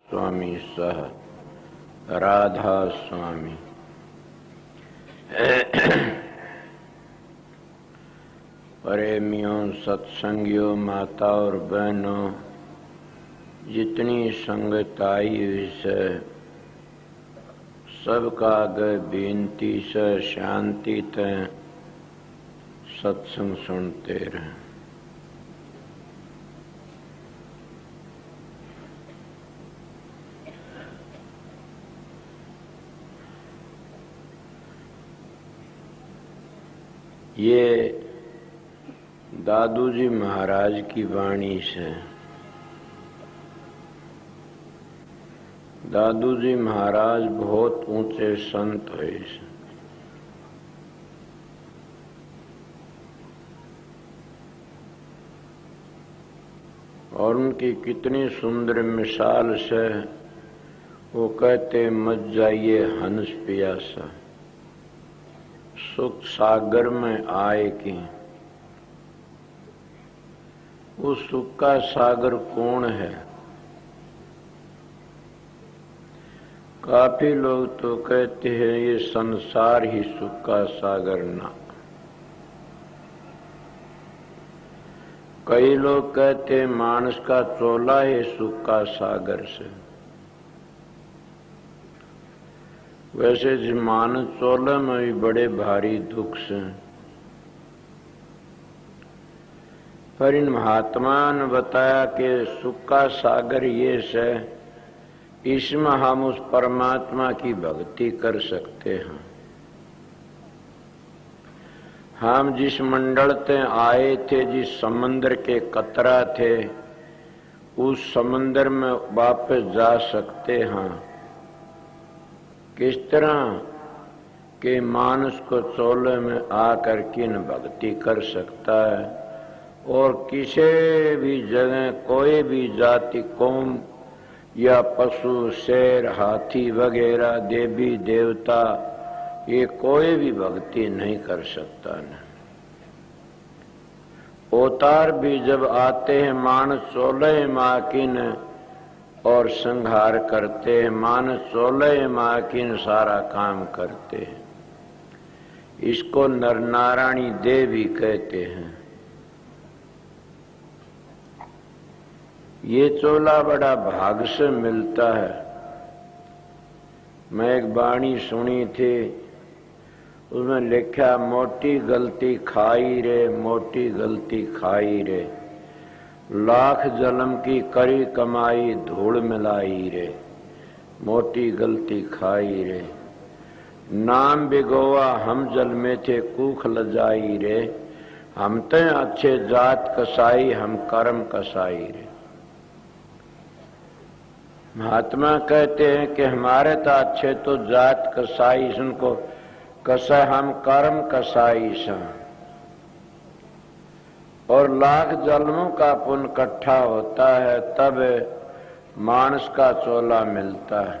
स्वामी सह राधा स्वामी। प्रेमियों, सत्संगियों, माता और बहनों, जितनी संगत आई हुई से सबका आगे बेनती से शांति तय सत्संग सुनते रहें। ये दादू जी महाराज की वाणी से। दादू जी महाराज बहुत ऊंचे संत हुए और उनकी कितनी सुंदर मिसाल से वो कहते, मत जाइए हंस पियासा, सुख सागर में आए कि। वो सुख का सागर कौन है? काफी लोग तो कहते हैं ये संसार ही सुख का सागर ना। कई लोग कहते हैं मानस का चोला है सुख का सागर से। वैसे जिस मानस चोले में भी बड़े भारी दुख से, पर इन महात्मा ने बताया कि सुख का सागर ये से, इसमें हम उस परमात्मा की भक्ति कर सकते हैं। हम जिस मंडल से आए थे, जिस समंदर के कतरा थे, उस समंदर में वापस जा सकते हैं। किस तरह के मानस को चोले में आकर किन भक्ति कर सकता है और किसी भी जगह कोई भी जाति कौम या पशु शेर हाथी वगैरह देवी देवता ये कोई भी भक्ति नहीं कर सकता न। अवतार भी जब आते हैं मानस चोले माकिन और संहार करते हैं, मानस चोले माकिन सारा काम करते हैं। इसको नर नारायणी देवी कहते हैं। ये चोला बड़ा भाग से मिलता है। मैं एक वाणी सुनी थी, उसमें लिखा, मोटी गलती खाई रे, मोटी गलती खाई रे, लाख जन्म की करी कमाई धूल मिलाई रे, मोटी गलती खाई रे। नाम बिगोवा हम जल में थे कूख लजाई रे, हम ते अच्छे जात कसाई हम कर्म कसाई रे। महात्मा कहते हैं कि हमारे तो अच्छे तो जात कसाई सुनको कसा, हम कर्म कसाई सा। और लाख जन्मों का पुण्य इकट्ठा होता है तब मानस का चोला मिलता है।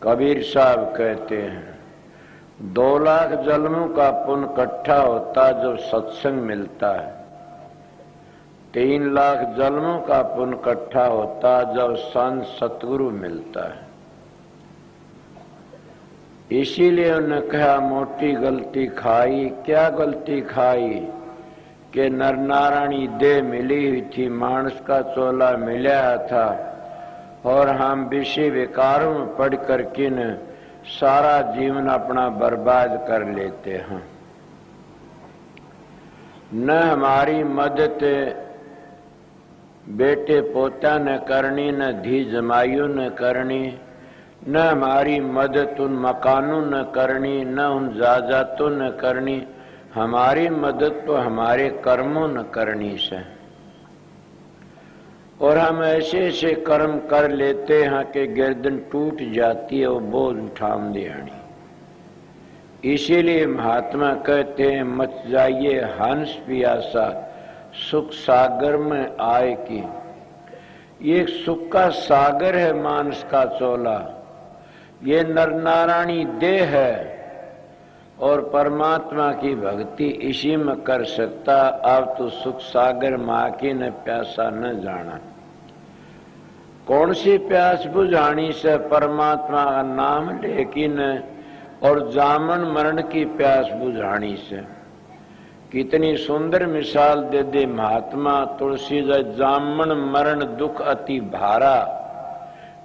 कबीर साहब कहते हैं 2 लाख जन्मों का पुण्य इकट्ठा होता है जब सत्संग मिलता है। 3 लाख जन्मों का पुण्य इकट्ठा होता है जब संत सतगुरु मिलता है। इसीलिए उन्होंने कहा मोटी गलती खाई। क्या गलती खाई कि नर नारायणी देह मिली हुई थी, मानस का चोला मिला था और हम विषय विकारों में पढ़ कर किन सारा जीवन अपना बर्बाद कर लेते हैं। न हमारी मदद बेटे पोता न करनी, न धी जमायु न करनी, न हमारी मदद उन मकानों न करनी, न उन जायदादों न करनी। हमारी मदद तो हमारे कर्मों न करनी से। और हम ऐसे ऐसे कर्म कर लेते हैं कि गर्दन टूट जाती है और बोझ उठाम दियानी। इसीलिए महात्मा कहते हैं मत जाइए हंस पियासा, सुख सागर में आए कि। ये सुख का सागर है मानस का चोला। ये नर नारायणी देह है और परमात्मा की भक्ति इसी में कर सकता। अब तो सुख सागर माँ की न प्यासा न जाना। कौन सी प्यास बुझानी से परमात्मा का नाम लेकिन, और जामन मरण की प्यास बुझानी से। कितनी सुंदर मिसाल दे दे महात्मा तुलसीदास। जामन मरण दुख अति भारा,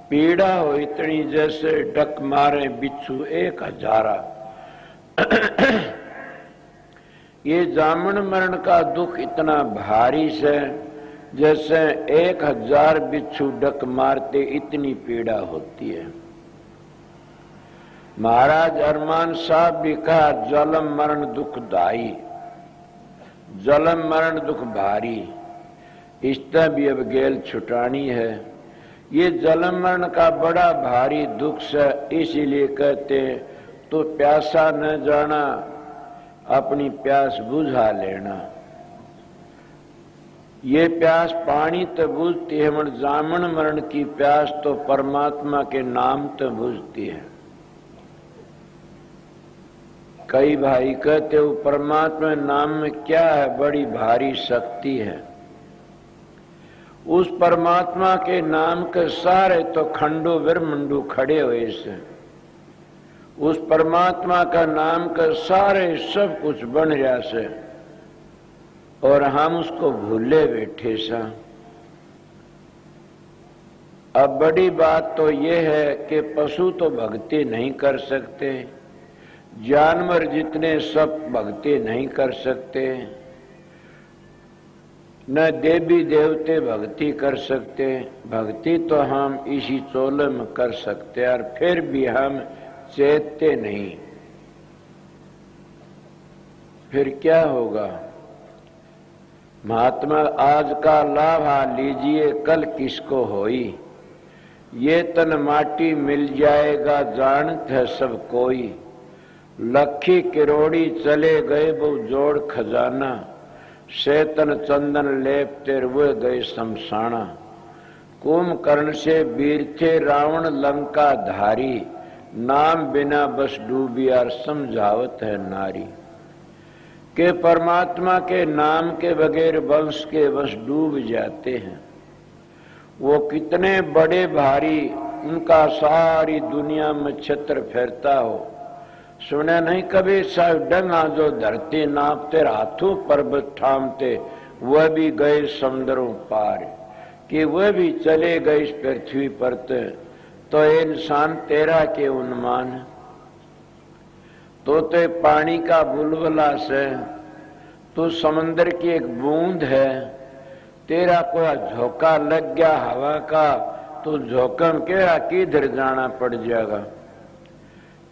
पीड़ा हो इतनी जैसे डक मारे बिच्छू 1000। ये जामन मरण का दुख इतना भारी से जैसे 1000 बिच्छू डक मारते इतनी पीड़ा होती है। महाराज अरमान साहब भी कहा जलम मरण दुखदाई, जलम मरण दुख भारी। इसका भी अब गेल छुटानी है। ये जलम मरण का बड़ा भारी दुख से इसीलिए कहते तो प्यासा न जाना, अपनी प्यास बुझा लेना। ये प्यास पानी तो बुझती है, मगर जामन मरण की प्यास तो परमात्मा के नाम तो बुझती है। कई भाई कहते हो परमात्मा नाम में क्या है, बड़ी भारी शक्ति है। उस परमात्मा के नाम के सारे तो खंडो ब्रह्मंडू खड़े हुए से, उस परमात्मा का नाम के सारे सब कुछ बन रहा से, और हम उसको भूले बैठे सा। अब बड़ी बात तो ये है कि पशु तो भक्ति नहीं कर सकते, जानवर जितने सब भक्ति नहीं कर सकते, न देवी देवते भक्ति कर सकते। भक्ति तो हम इसी चोले में कर सकते, और फिर भी हम चेतते नहीं। फिर क्या होगा? महात्मा आज का लाभा लीजिए कल किसको होई, ये तन माटी मिल जाएगा जानत है सब कोई। लखी किरोड़ी चले गए वो जोड़ खजाना, शैतन चंदन लेपते हुए गए शमशाना। कुंभकर्ण से वीर थे रावण लंका धारी, नाम बिना बस डूबी और समझावत है नारी। के परमात्मा के नाम के बगैर वंश के वश डूब जाते हैं। वो कितने बड़े भारी, उनका सारी दुनिया में छत्र फैरता हो। सुने नहीं कभी साहब डंगा जो धरती नापते, हाथों पर्वत ठामते, वह भी गए समुद्रों पार। कि वह भी चले गए इस पृथ्वी पर, तो इंसान तेरा के उन्मान। तो पानी का बुलबुला से, तू समंदर की एक बूंद है। तेरा कोई झोंका लग गया हवा का, तो झोंकम के किधर जाना पड़ जाएगा।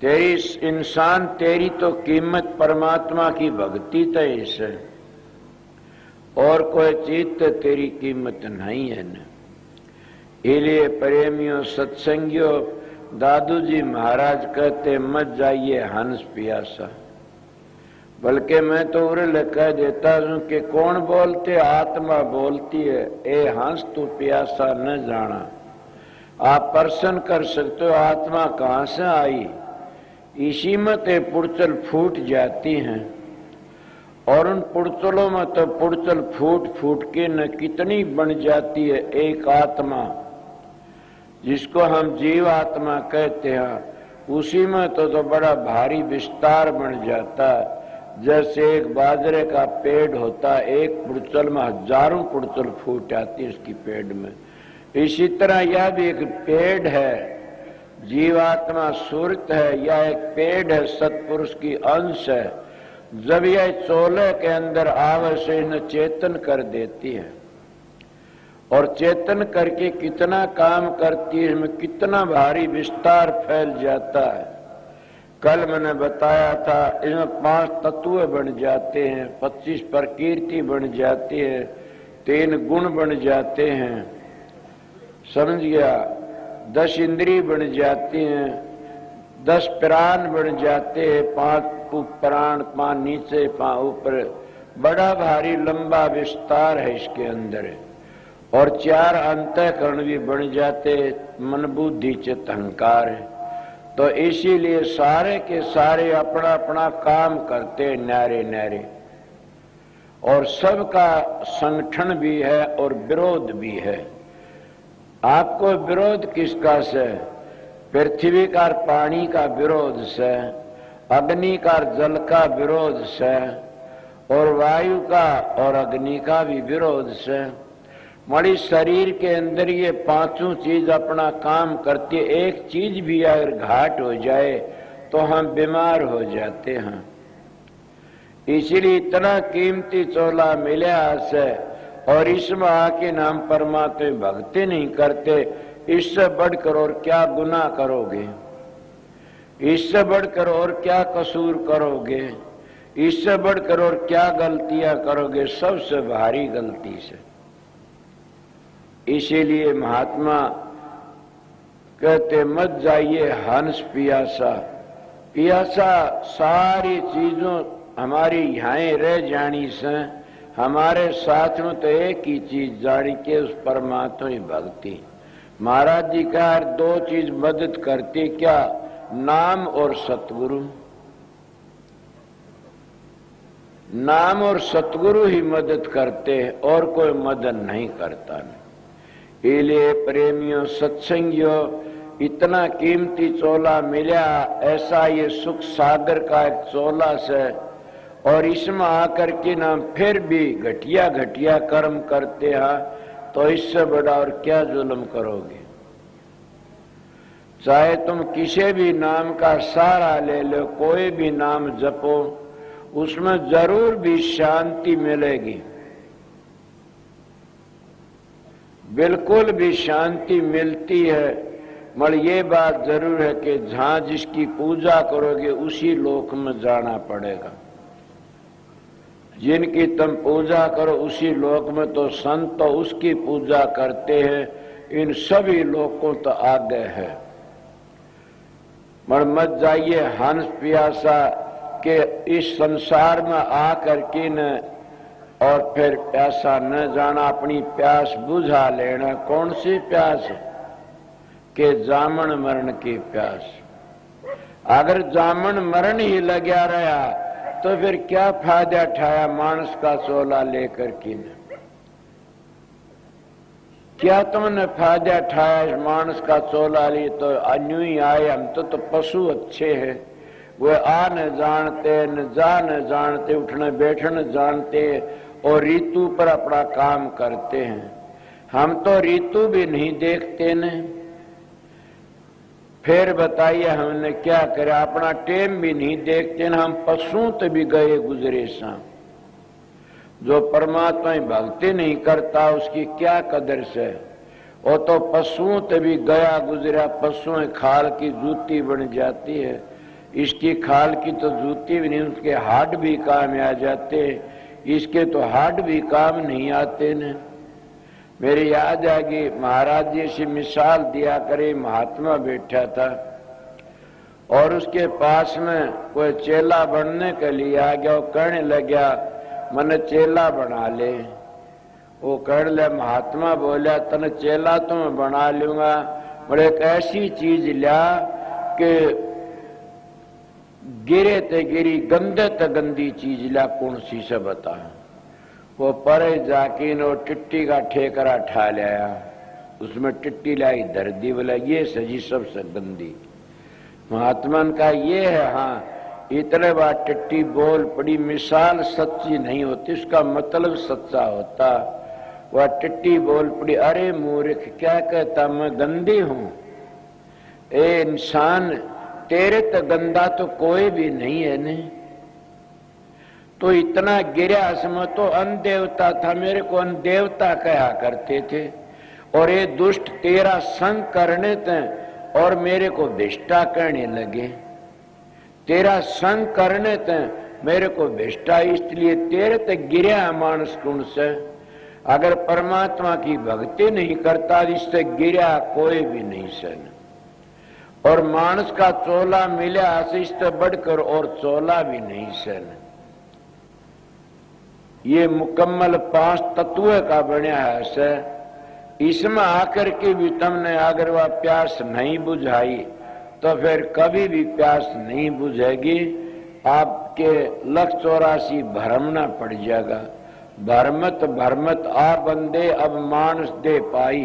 तेरी इंसान, तेरी तो कीमत परमात्मा की भक्ति तय है, और कोई चीज तो तेरी कीमत नहीं है न। इसलिए प्रेमियों सत्संगियों, दादू जी महाराज कहते मत जाइए हंस पियासा। बल्कि मैं तो उरे कह देता हूं कि कौन बोलते, आत्मा बोलती है, ए हंस तू प्यासा न जाना। आप प्रश्न कर सकते हो आत्मा कहां से आई। इसी में ते पुड़चल फूट जाती हैं, और उन पुड़चलों में तो पुड़चल फूट फूट के न कितनी बन जाती है एक आत्मा, जिसको हम जीव आत्मा कहते हैं। उसी में तो बड़ा भारी विस्तार बन जाता। जैसे एक बाजरे का पेड़ होता, एक पुड़चल में हजारों पुड़चल फूट आती है उसकी पेड़ में। इसी तरह यह भी एक पेड़ है, जीवात्मा सुरत है, यह एक पेड़ है, सत्पुरुष की अंश है। जब यह चोले के अंदर आवे से इन्हें चेतन कर देती है, और चेतन करके कितना काम करती है, इसमें कितना भारी विस्तार फैल जाता है। कल मैंने बताया था इसमें 5 तत्व बन जाते हैं, 25 प्रकृति बन जाती है, 3 गुण बन जाते हैं, समझ गया। 10 इंद्री बन जाती हैं, 10 प्राण बन जाते हैं, 5 प्राण, 5 नीचे 5 ऊपर। बड़ा भारी लंबा विस्तार है इसके अंदर। और 4 अंतःकरण भी बन जाते, मन बुद्धि चित्त अहंकार है। तो इसीलिए सारे के सारे अपना अपना काम करते न्यारे न्यारे, और सबका संगठन भी है और विरोध भी है। आपको विरोध किसका से? पृथ्वी का पानी का विरोध से, अग्नि का जल का विरोध से, और वायु का और अग्नि का भी विरोध से। हमारी शरीर के अंदर ये पांचों चीज अपना काम करती है। एक चीज भी अगर घाट हो जाए तो हम बीमार हो जाते हैं। इसलिए इतना कीमती चोला मिला से, और इसमें आके नाम परमात्मा भक्ति नहीं करते, इससे बढ़कर और क्या गुनाह करोगे? इससे बढ़कर और क्या कसूर करोगे? इससे बढ़कर और क्या गलतियां करोगे? सबसे भारी गलती से। इसीलिए महात्मा कहते मत जाइए हंस पियासा। पियासा सारी चीजों हमारी यहाँ रह जानी से, हमारे साथ में तो एक ही चीज जानी के उस परमात्मा की भक्ति। महाराज जी का दो चीज मदद करती, क्या? नाम और सतगुरु। नाम और सतगुरु ही मदद करते हैं, और कोई मदद नहीं करता। इसलिए प्रेमियों, सत्संगियों, इतना कीमती चोला मिला, ऐसा ये सुख सागर का एक चोला से, और इसमें आकर के ना फिर भी घटिया घटिया कर्म करते हैं, तो इससे बड़ा और क्या जुल्म करोगे? चाहे तुम किसी भी नाम का सहारा ले लो, कोई भी नाम जपो, उसमें जरूर भी शांति मिलेगी, बिल्कुल भी शांति मिलती है। मगर ये बात जरूर है कि जहां जिसकी पूजा करोगे उसी लोक में जाना पड़ेगा। जिनकी तुम पूजा करो उसी लोक में, तो संत तो उसकी पूजा करते हैं, इन सभी लोगों तो आगे है। मगर मत जाइए हंस प्यासा के इस संसार में आकर के न, और फिर प्यासा न जाना, अपनी प्यास बुझा लेना। कौन सी प्यास? के जामन मरण की प्यास। अगर जामन मरण ही लगा रहा तो फिर क्या फायदा उठाया मानस का चोला लेकर के न? क्या तुमने फायदा उठाया मानस का चोला ली? तो अन्यू ही आए, हम तो पशु अच्छे हैं। वे आ न जानते, न जा न जानते, उठने बैठने जानते, और ऋतु पर अपना काम करते हैं। हम तो ऋतु भी नहीं देखते न। फिर बताइए हमने क्या करे? अपना टेम भी नहीं देखते न। हम पशुओं तो भी गए गुजरे सा। जो परमात्मा की भक्ति नहीं करता उसकी क्या कदर से? वो तो पशुओं तो भी गया गुजरा। पशुओं खाल की जूती बन जाती है, इसकी खाल की तो जूती भी नहीं, उसके हाथ भी काम आ जाते, इसके तो हाथ भी काम नहीं आते न। मेरी याद आ गई, महाराज जी से मिसाल दिया करे, महात्मा बैठा था और उसके पास में कोई चेला बनने के लिए आ गया। वो कहने लगा मन चेला बना ले। वो कहने लगा, महात्मा बोला तने चेला तो मैं बना लूंगा, पर एक ऐसी चीज लिया कि गिरे ते गिरी, गंदे ते गंदी चीज लिया। कौन सी से बता? वो परे जाके वो टिट्टी का ठेकरा ठा लिया, उसमें टिट्टी लाई धर दी। बोला ये सजी सबसे गंदी। महात्मा का ये है। हाँ, इतने बार टिट्टी बोल पड़ी। मिसाल सच्ची नहीं होती, उसका मतलब सच्चा होता। वह टिट्टी बोल पड़ी, अरे मूर्ख क्या कहता मैं गंदी हूं? ए इंसान, तेरे तो गंदा तो कोई भी नहीं है ने। तो इतना गिरा समय तो अन्न देवता था, मेरे को अन्न देवता कहा करते थे। और ये दुष्ट तेरा संग करने थे और मेरे को भिष्टा कहने लगे। तेरा संग करने थे मेरे को भिष्टा, इसलिए तेरे ते गिरा मानस कुण से। अगर परमात्मा की भक्ति नहीं करता इससे गिरा कोई भी नहीं सन। और मानस का चोला मिला इससे बढ़कर और चोला भी नहीं सन। ये मुकम्मल 5 तत्व का बना है से। इसमें आकर के भी तुमने अगर वह प्यास नहीं बुझाई तो फिर कभी भी प्यास नहीं बुझेगी। आपके 184 भरमना पड़ जाएगा। भरमत भरमत आ बंदे अब मानस दे पाई,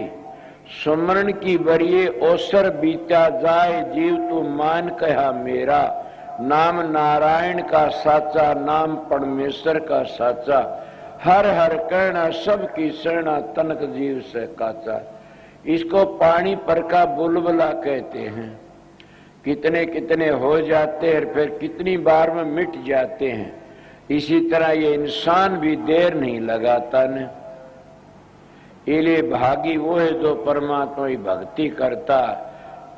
सुमरण की बरिए ओसर बीता जाए, जीव तू मान कहा मेरा। नाम नारायण का साचा, नाम परमेश्वर का साचा। हर हर कहना सबकी शरणा, तनक जीव से काचा। इसको पानी पर का बुलबुला कहते हैं। कितने कितने हो जाते हैं, फिर कितनी बार में मिट जाते हैं। इसी तरह ये इंसान भी देर नहीं लगाता न। इसलिए भागी वो है जो परमात्मा की भक्ति करता।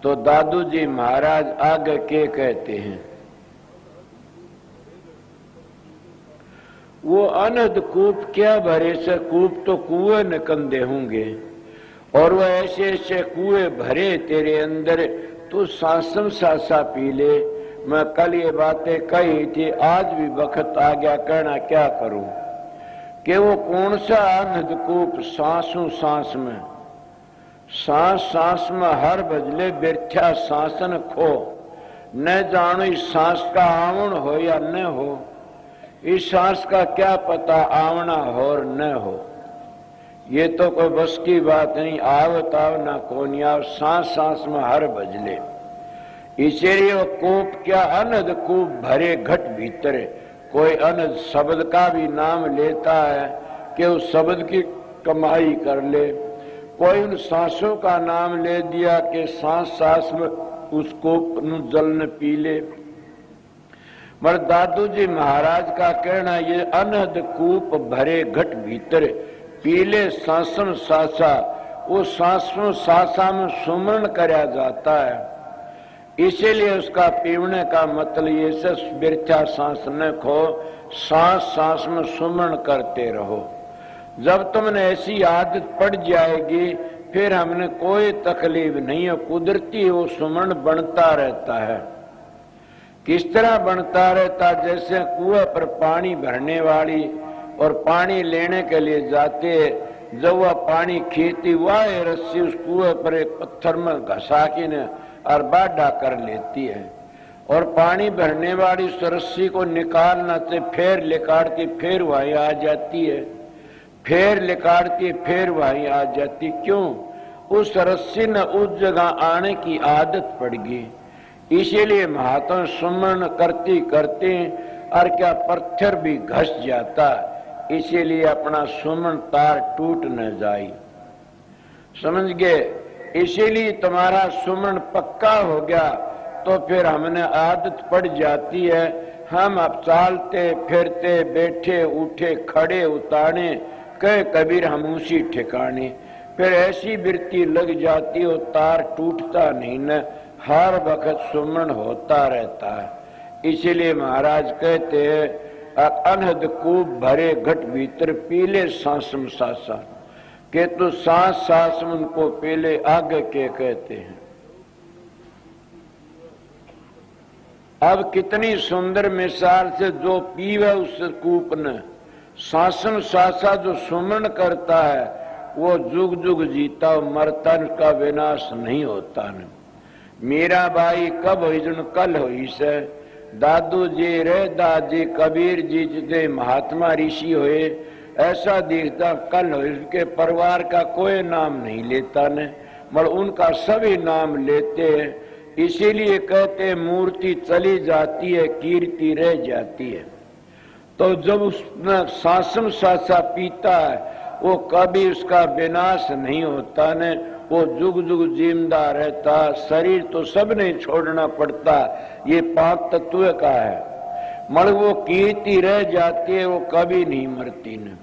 तो दादू जी महाराज आगे के कहते हैं, वो अनहद कूप क्या भरे से, कूप तो कुएं न कंधे होंगे। और वह ऐसे ऐसे कुएं भरे तेरे अंदर, तू सांसम सासा पी ले। मैं कल ये बातें कही थी, आज भी वक्त आ गया, कहना क्या करूं। कि वो कौन सा अनहद कूप, सांसों सांस में, सांस सांस में हर बजले बिरथ्या सांसन खो। न जानो इस सांस का आवण हो या न हो, इस सांस का क्या पता आवना हो और न हो। ये तो कोई बस की बात नहीं। आवत आव ना कोनी आव, सांस सांस में हर बजले। इसीलिए वो कूप क्या, अनहद कूप भरे घट भीतर। कोई अनहद शब्द का भी नाम लेता है कि उस शब्द की कमाई कर ले। कोई उन सांसों का नाम ले दिया कि सांस सांस में उस कूप नु जल न पी ले। मगर दादू जी महाराज का कहना, ये अनहद कूप भरे घट भीतर, पीले सांसन सासा। वो सांसों सासा में सुमरण कराया जाता है। इसीलिए उसका पीवने का मतलब ये से बिरथा सांस न खो, सांस सांस में सुमरण करते रहो। जब तुमने ऐसी आदत पड़ जाएगी, फिर हमने कोई तकलीफ नहीं है। कुदरती वो सुमरण बनता रहता है। किस तरह बनता रहता, जैसे कुएं पर पानी भरने वाली और पानी लेने के लिए जाते, जब वह पानी खींचती, वह रस्सी उस कुएं पर एक पत्थर में घसा के न और बाढ़ा कर लेती है। और पानी भरने वाली उस रस्सी को निकालना से फिर लिकाड़ती, फिर वहीं आ जाती है, फिर लिकाड़ती, फिर वहीं आ जाती। क्यों? उस रस्सी ने उस जगह आने की आदत पड़ गई। इसीलिए महात्मा सुमरण करती करते और क्या पत्थर भी घस जाता। इसीलिए अपना सुमन तार टूट न जाए, समझ गए। इसीलिए तुम्हारा सुमन पक्का हो गया तो फिर हमने आदत पड़ जाती है। हम अब चालते फिरते बैठे उठे खड़े उतारे कहे कबीर हम उसी ठिकाने। फिर ऐसी वृत्ति लग जाती हो, तार टूटता नहीं न, हर वक्त सुमन होता रहता है। इसीलिए महाराज कहते हैं, अनहद कूप भरे घट भीतर, पीले सांसम सासा। के तो सांस सांस उनको पीले आगे के कहते हैं। अब कितनी सुंदर मिसाल से जो पीवे उस कूप ने, सांसम सासा जो सुमन करता है वो जुग जुग जीता, मरता, उसका विनाश नहीं होता न। मीरा बाई कब हुई जुन कल हुई से, दादू जी रे दादी कबीर जी जितने महात्मा ऋषि हुए, ऐसा दिखता कल हुई। उसके परिवार का कोई नाम नहीं लेता न, मगर उनका सभी नाम लेते हैं। इसीलिए कहते मूर्ति चली जाती है, कीर्ति रह जाती है। तो जब उसने सांसम सासा पीता है वो कभी उसका विनाश नहीं होता न, वो जुग जुग जिंदा रहता। शरीर तो सब नहीं छोड़ना पड़ता, ये 5 तत्व का है, मगर वो कीर्ति रह जाती है, वो कभी नहीं मरती न।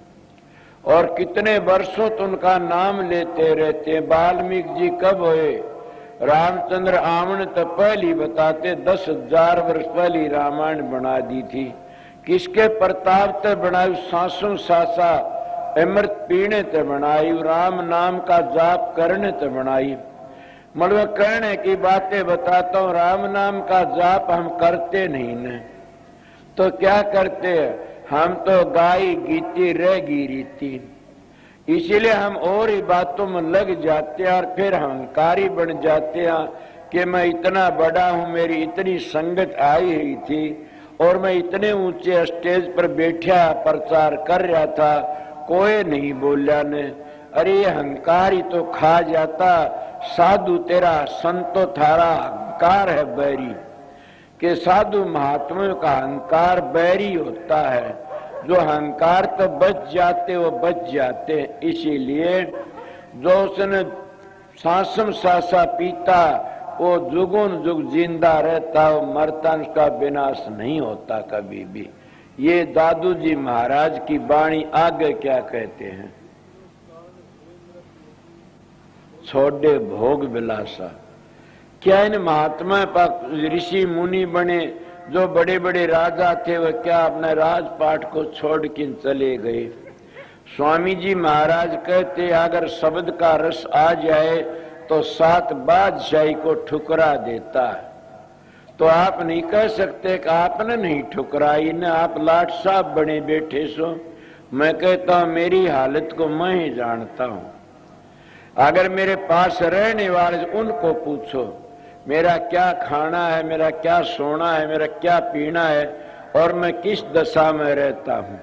और कितने वर्षों तो उनका नाम लेते रहते। वाल्मीकि जी कब हुए? रामचंद्र आमन तो पहली बताते 10,000 वर्ष पहली रामायण बना दी थी। किसके प्रताप ते बनाई? सांसों सासा अमृत पीने ते बनाई, राम नाम का जाप करने ते बनाई। मतलब कहने की बातें बताता हूँ, राम नाम का जाप हम करते नहीं न, तो क्या करते हैं हम? तो गाय गीती रह गी रीति। इसीलिए हम और ही बातों में लग जाते हैं और फिर अहंकारी बन जाते हैं कि मैं इतना बड़ा हूं, मेरी इतनी संगत आई हुई थी और मैं इतने ऊंचे स्टेज पर बैठा प्रचार कर रहा था, कोई नहीं बोला ने। अरे ये अहंकार ही तो खा जाता, साधु तेरा संतो थारा अहंकार है बैरी, कि साधु महात्माओं का अहंकार बैरी होता है। जो अहंकार तो बच जाते वो बच जाते, इसीलिए जो उसने सांसम सासा पीता वो जुगुन जुग जिंदा रहता, वो मरता, उसका विनाश नहीं होता कभी भी। ये दादू जी महाराज की वाणी आगे क्या कहते हैं, छोड़े भोग विलासा। क्या इन महात्मा ऋषि मुनि बने, जो बड़े बड़े राजा थे, वह क्या अपने राजपाट को छोड़ के चले गए? स्वामी जी महाराज कहते अगर शब्द का रस आ जाए तो 7 बादशाही को ठुकरा देता है। तो आप नहीं कह सकते कि आपने नहीं ठुकराई ना, आप लाट साहब बने बैठे सो। मैं कहता हूं मेरी हालत को मैं ही जानता हूं। अगर मेरे पास रहने वाले उनको पूछो मेरा क्या खाना है, मेरा क्या सोना है, मेरा क्या पीना है और मैं किस दशा में रहता हूं,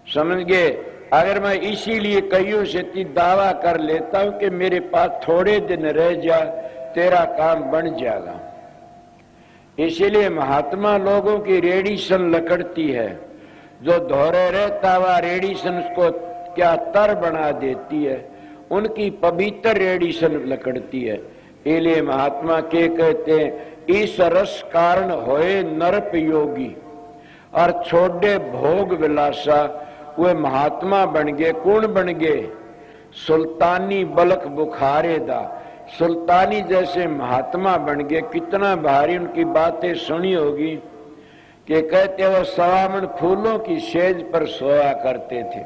समझ गए? अगर मैं इसीलिए कईयों से दावा कर लेता हूं कि मेरे पास थोड़े दिन रह जा, तेरा काम बन जाएगा। इसीलिए महात्मा लोगों की रेडिएशन लकड़ती है, जो धोरे रहता हुआ रेडिएशन उसको क्या तर बना देती है, उनकी पवित्र रेडिएशन लकड़ती है। इसलिए महात्मा के कहते हैं इस रस कारण होए नरप योगी और छोड़े भोग विलासा। वे महात्मा बन गए, कौन बन गए? सुल्तानी बलक बुखारे दा, सुल्तानी जैसे महात्मा बन गए। कितना भारी उनकी बातें सुनी होगी कि कहते वो सवामन फूलों की सेज पर सोया करते थे।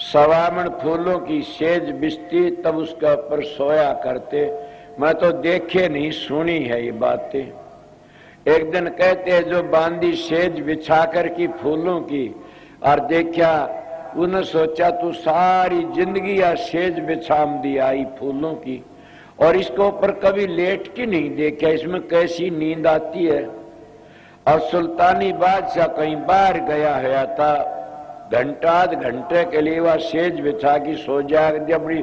सवामन फूलों की सेज बिछती तब उसके ऊपर सोया करते। मैं तो देखे नहीं, सुनी है ये बातें। एक दिन कहते हैं जो बांधी सेज बिछाकर की फूलों की और देखा, उन्हें सोचा तू सारी जिंदगी या सेज बिछाम दी आई फूलों की और इसके ऊपर कभी लेट के नहीं देखा, इसमें कैसी नींद आती है। और सुल्तानी बादशाह कहीं बाहर गया है था, घंटा आध घंटे के लिए वह सेज बिछा की सो जाए अपनी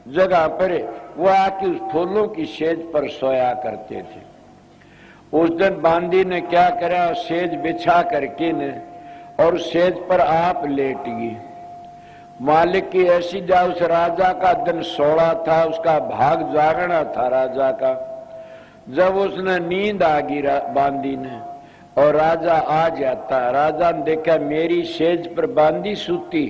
जगह पर, वो आके उस फूलों की सेज पर सोया करते थे। उस दिन बांदी ने क्या करा, सेज बिछा करके ने और सेज पर आप लेट गई। मालिक की ऐसी जा, उस राजा का दिन 16 था, उसका भाग जागना था राजा का। जब उसने नींद आ गई बांदी ने और राजा आ जाता, राजा ने देखा मेरी सेज पर बांदी सूती,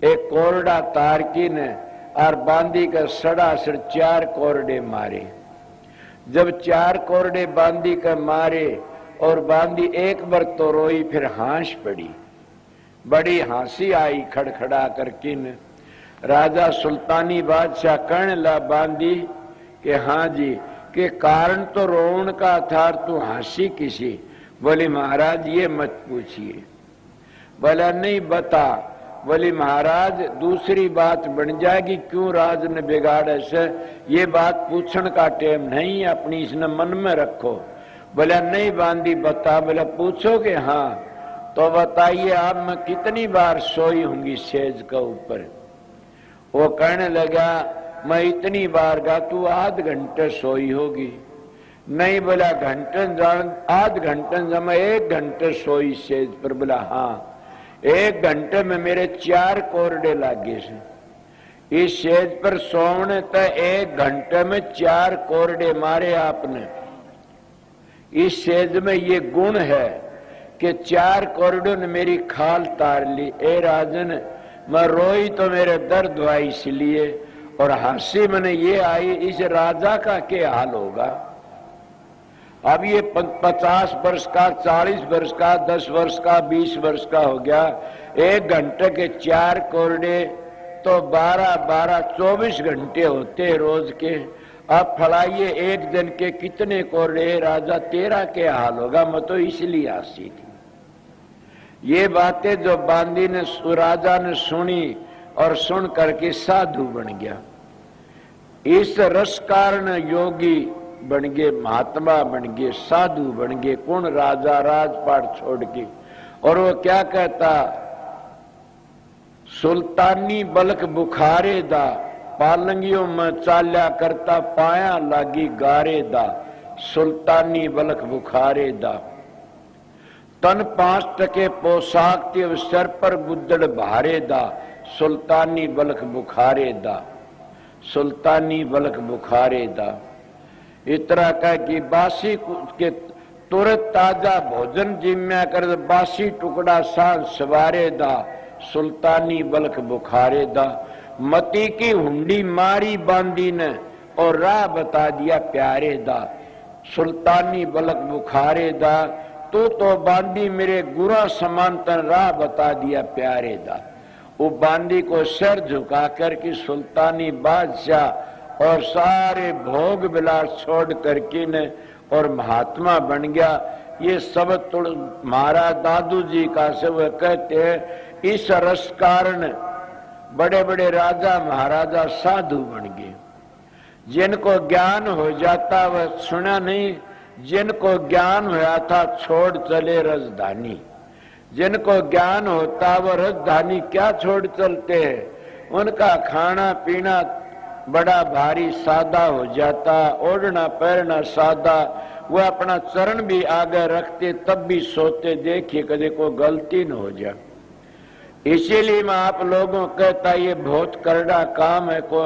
एक कोरडा तार की ने और बांदी का सड़ासड़ 4 कोरडे मारे। जब 4 कोरडे बांदी का मारे और बांदी एक बार तो रोई, फिर हंस पड़ी, बड़ी हंसी आई खड़खड़ा करके न। राजा सुल्तानी बादशाह कहने ला बांदी कि हाँ जी, के कारण तो रोन का था, तू हंसी किसी? बोली महाराज ये मत पूछिए। बोला नहीं बता। बोली महाराज दूसरी बात बन जाएगी, क्यों राज ने बिगाड़े से, ये बात पूछने का टाइम नहीं, अपनी इसने मन में रखो। बोला नहीं बांदी बता। बोला पूछोगे? हाँ। तो बताइए आप मैं कितनी बार सोई होंगी सेज का ऊपर? वो कहने लगा मैं इतनी बार गा, तू आध घंटे सोई होगी। नहीं बोला घंटन जान, आध घंटन जब मैं 1 घंटे सोई सेज पर। बोला हाँ, 1 घंटे में मेरे 4 कोरडे लागे से। इस सेज पर सोने तक 1 घंटे में 4 कोरडे मारे आपने। इस सेज में ये गुण है कि 4 कोरडों ने मेरी खाल तार ली। ए राजन, मैं रोई तो मेरे दर्द हुआ इसलिए, और हंसी मैंने ये आई, इस राजा का क्या हाल होगा? अब ये 50 वर्ष का, 40 वर्ष का, 10 वर्ष का, 20 वर्ष का हो गया। 1 घंटे के 4 कोरडे तो 12-12 24 घंटे होते रोज के। अब फड़ाइए 1 दिन के कितने कोरडे? राजा तेरा क्या हाल होगा? मैं तो इसलिए हंसी थी। ये बातें जो बांदी ने राजा ने सुनी और सुन करके साधु बन गया। इस रस कारण योगी बन गए, महात्मा बन गए, साधु बन गए। कौन? राजा राजपाट छोड़ के। और वो क्या कहता, सुल्तानी बलक बुखारे दा, पालंगियों में चाल्या करता पाया लागी गारे दा। सुल्तानी बलक बुखारे दा, तन 5 टके पोशाक ते सर पर गुद्दड़ भारे दा। सुल्तानी बलक बुखारे दा, सुल्तानी बलक बुखारे दा। इतना कह कि बासी के तुरंत ताजा भोजन जिम्या कर, बासी टुकड़ा सांझ सवारे दा। सुल्तानी बलक बुखारे दा, मती की हुंडी मारी बांदी ने और राह बता दिया प्यारे दा। सुल्तानी बलक बुखारे दा, तू तो बांदी मेरे गुरा समांतर राह बता दिया प्यारे दा। वो बांदी को सिर झुकाकर कि सुल्तानी बादशाह और सारे भोग विलास छोड़ करके ने और महात्मा बन गया। ये सब महाराज दादू जी का से वह कहते हैं इस रस कारण बड़े बड़े राजा महाराजा साधु बन गए। जिनको ज्ञान हो जाता वह सुना नहीं, जिनको ज्ञान होया था छोड़ चले राजधानी। जिनको ज्ञान होता वह राजधानी क्या छोड़ चलते हैं। उनका खाना पीना बड़ा भारी सादा हो जाता, ओढ़ना पहनना सादा। वह अपना चरण भी आगे रखते तब भी सोते, देखिए कभी कोई गलती न हो जाए। इसीलिए मैं आप लोगों को कहता ये बहुत करड़ा काम है। को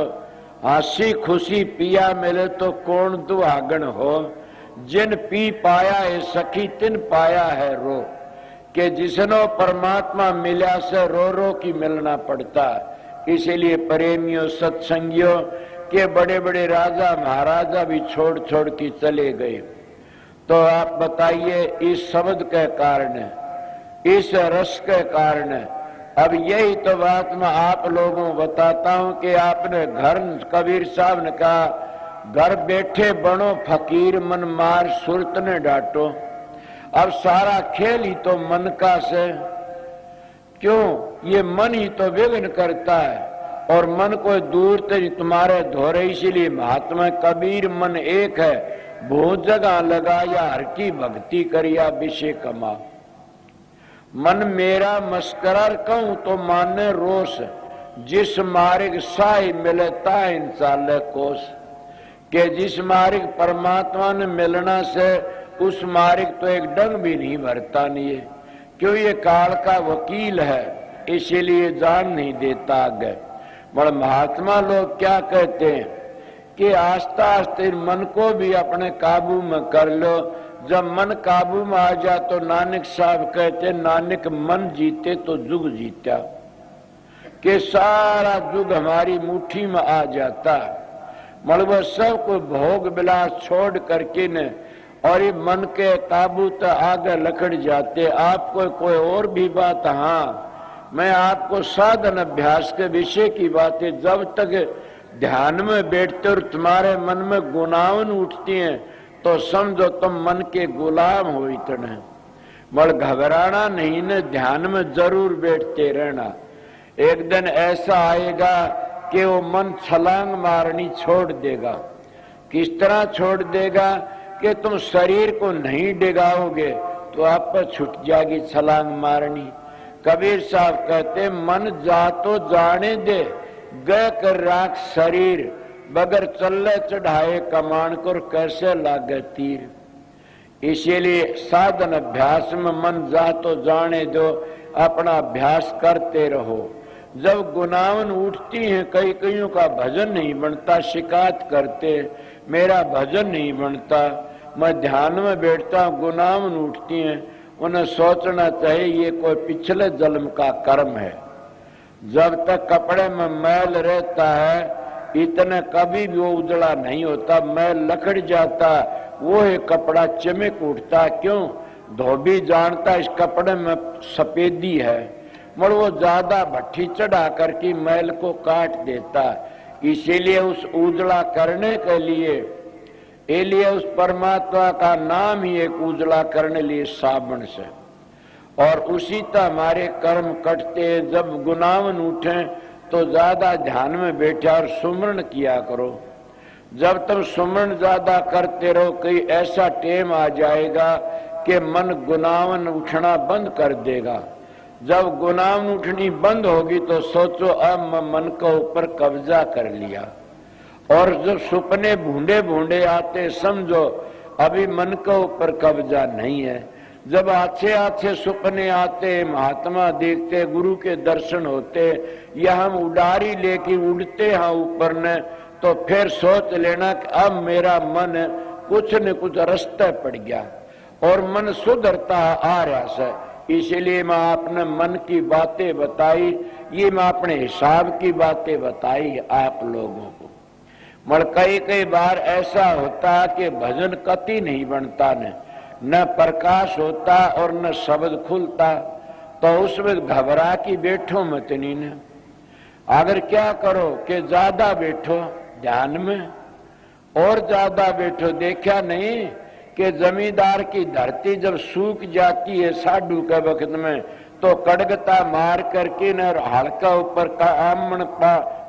हंसी खुशी पिया मिले तो कौन दुहागन हो। जिन पी पाया है सखी तिन पाया है रो, कि जिसनो परमात्मा मिला से रो रो की मिलना पड़ता। इसीलिए प्रेमियों सत्संगियों के बड़े बड़े राजा महाराजा भी छोड़ छोड़ के चले गए। तो आप बताइए इस शब्द के कारण, इस रस के कारण। अब यही तो बात मैं आप लोगों को बताता हूं कि आपने घर, कबीर साहब ने कहा घर बैठे बनो फकीर मन मार सुरत ने डांटो। अब सारा खेल ही तो मन का से, क्यों ये मन ही तो विघ्न करता है और मन को दूर से तुम्हारे धोरे। इसीलिए महात्मा कबीर मन एक है, बहुत जगह लगाया हर की भक्ति करिया विषय कमा। मन मेरा मस्करार कहूं तो माने रोष, जिस मार्ग साई मिलता इंसान कोस। के जिस मार्ग परमात्मा ने मिलना से उस मार्ग तो एक डंग भी नहीं भरता नहीं है। क्यों ये काल का वकील है, इसीलिए जान नहीं देता आगे। बड़े महात्मा लोग क्या कहते हैं कि आस्ता आस्ते मन को भी अपने काबू में कर लो। जब मन काबू में आ जा तो नानक साहब कहते नानक मन जीते तो जुग जीता, कि सारा जुग हमारी मुट्ठी में आ जाता। मतलब सब को भोग विलास छोड़ करके ने और ये मन के काबू तो आगे लकड़ जाते। आपको कोई और भी बात, हाँ मैं आपको साधन अभ्यास के विषय की बात है। जब तक ध्यान में बैठते और तुम्हारे मन में गुनावन उठती हैं तो समझो तुम मन के गुलाम हो। इतने बड़ घबराना नहीं न, ध्यान में जरूर बैठते रहना। एक दिन ऐसा आएगा कि वो मन छलांग मारनी छोड़ देगा। किस तरह छोड़ देगा कि तुम शरीर को नहीं डिगाओगे तो आप पर छूट जाएगी छलांग मारनी। कबीर साहब कहते मन जा तो जाने दे, गए कर राख शरीर। बगर चले चढ़ाए कमान कर कैसे लागे तीर। इसीलिए साधन अभ्यास में मन जा तो जाने दो, अपना अभ्यास करते रहो। जब गुनावन उठती हैं, कई कईयों का भजन नहीं बनता, शिकायत करते मेरा भजन नहीं बनता। मैं ध्यान में बैठता हूँ, गुनावन उठती हैं, उन्हें सोचना चाहिए ये कोई पिछले जन्म का कर्म है। जब तक कपड़े में मैल रहता है इतने कभी भी वो उजड़ा नहीं होता, मैल लकड़ जाता, वो है कपड़ा चमक उठता। क्यों? धोबी जानता इस कपड़े में सफेदी है, मगर वो ज्यादा भट्टी चढ़ा करके मैल को काट देता। इसीलिए उस उजड़ा करने के लिए उस परमात्मा का नाम ही एक उजड़ा करने लिए साबुन से। और उसी तरह हमारे कर्म कटते हैं। जब गुनावन उठे तो ज्यादा ध्यान में बैठा और सुमरण किया करो। जब तुम सुमरण ज्यादा करते रहो, कहीं ऐसा टेम आ जाएगा कि मन गुनावन उठना बंद कर देगा। जब गुनाह उठनी बंद होगी तो सोचो अब मन को ऊपर कब्जा कर लिया। और जब सपने भूंडे भूंडे आते समझो अभी मन के ऊपर कब्जा नहीं है। जब अच्छे अच्छे सपने आते, महात्मा देखते, गुरु के दर्शन होते, या हम उड़ारी लेके उड़ते हैं ऊपर ने, तो फिर सोच लेना कि अब मेरा मन कुछ न कुछ रास्ते पड़ गया और मन सुधरता आ रहा से। इसलिए मैं आपने मन की बातें बताई, ये मैं अपने हिसाब की बातें बताई आप लोगों को। मगर कई बार ऐसा होता कि भजन कति नहीं बनता, न प्रकाश होता और न शब्द खुलता, तो उसमें घबरा की बैठो मत नहीं न। अगर क्या करो कि ज्यादा बैठो ध्यान में और ज्यादा बैठो। देखा नहीं कि जमींदार की धरती जब सूख जाती है साढ़ू के वक्त में, तो कड़गता मार करके न हल्का ऊपर का आमण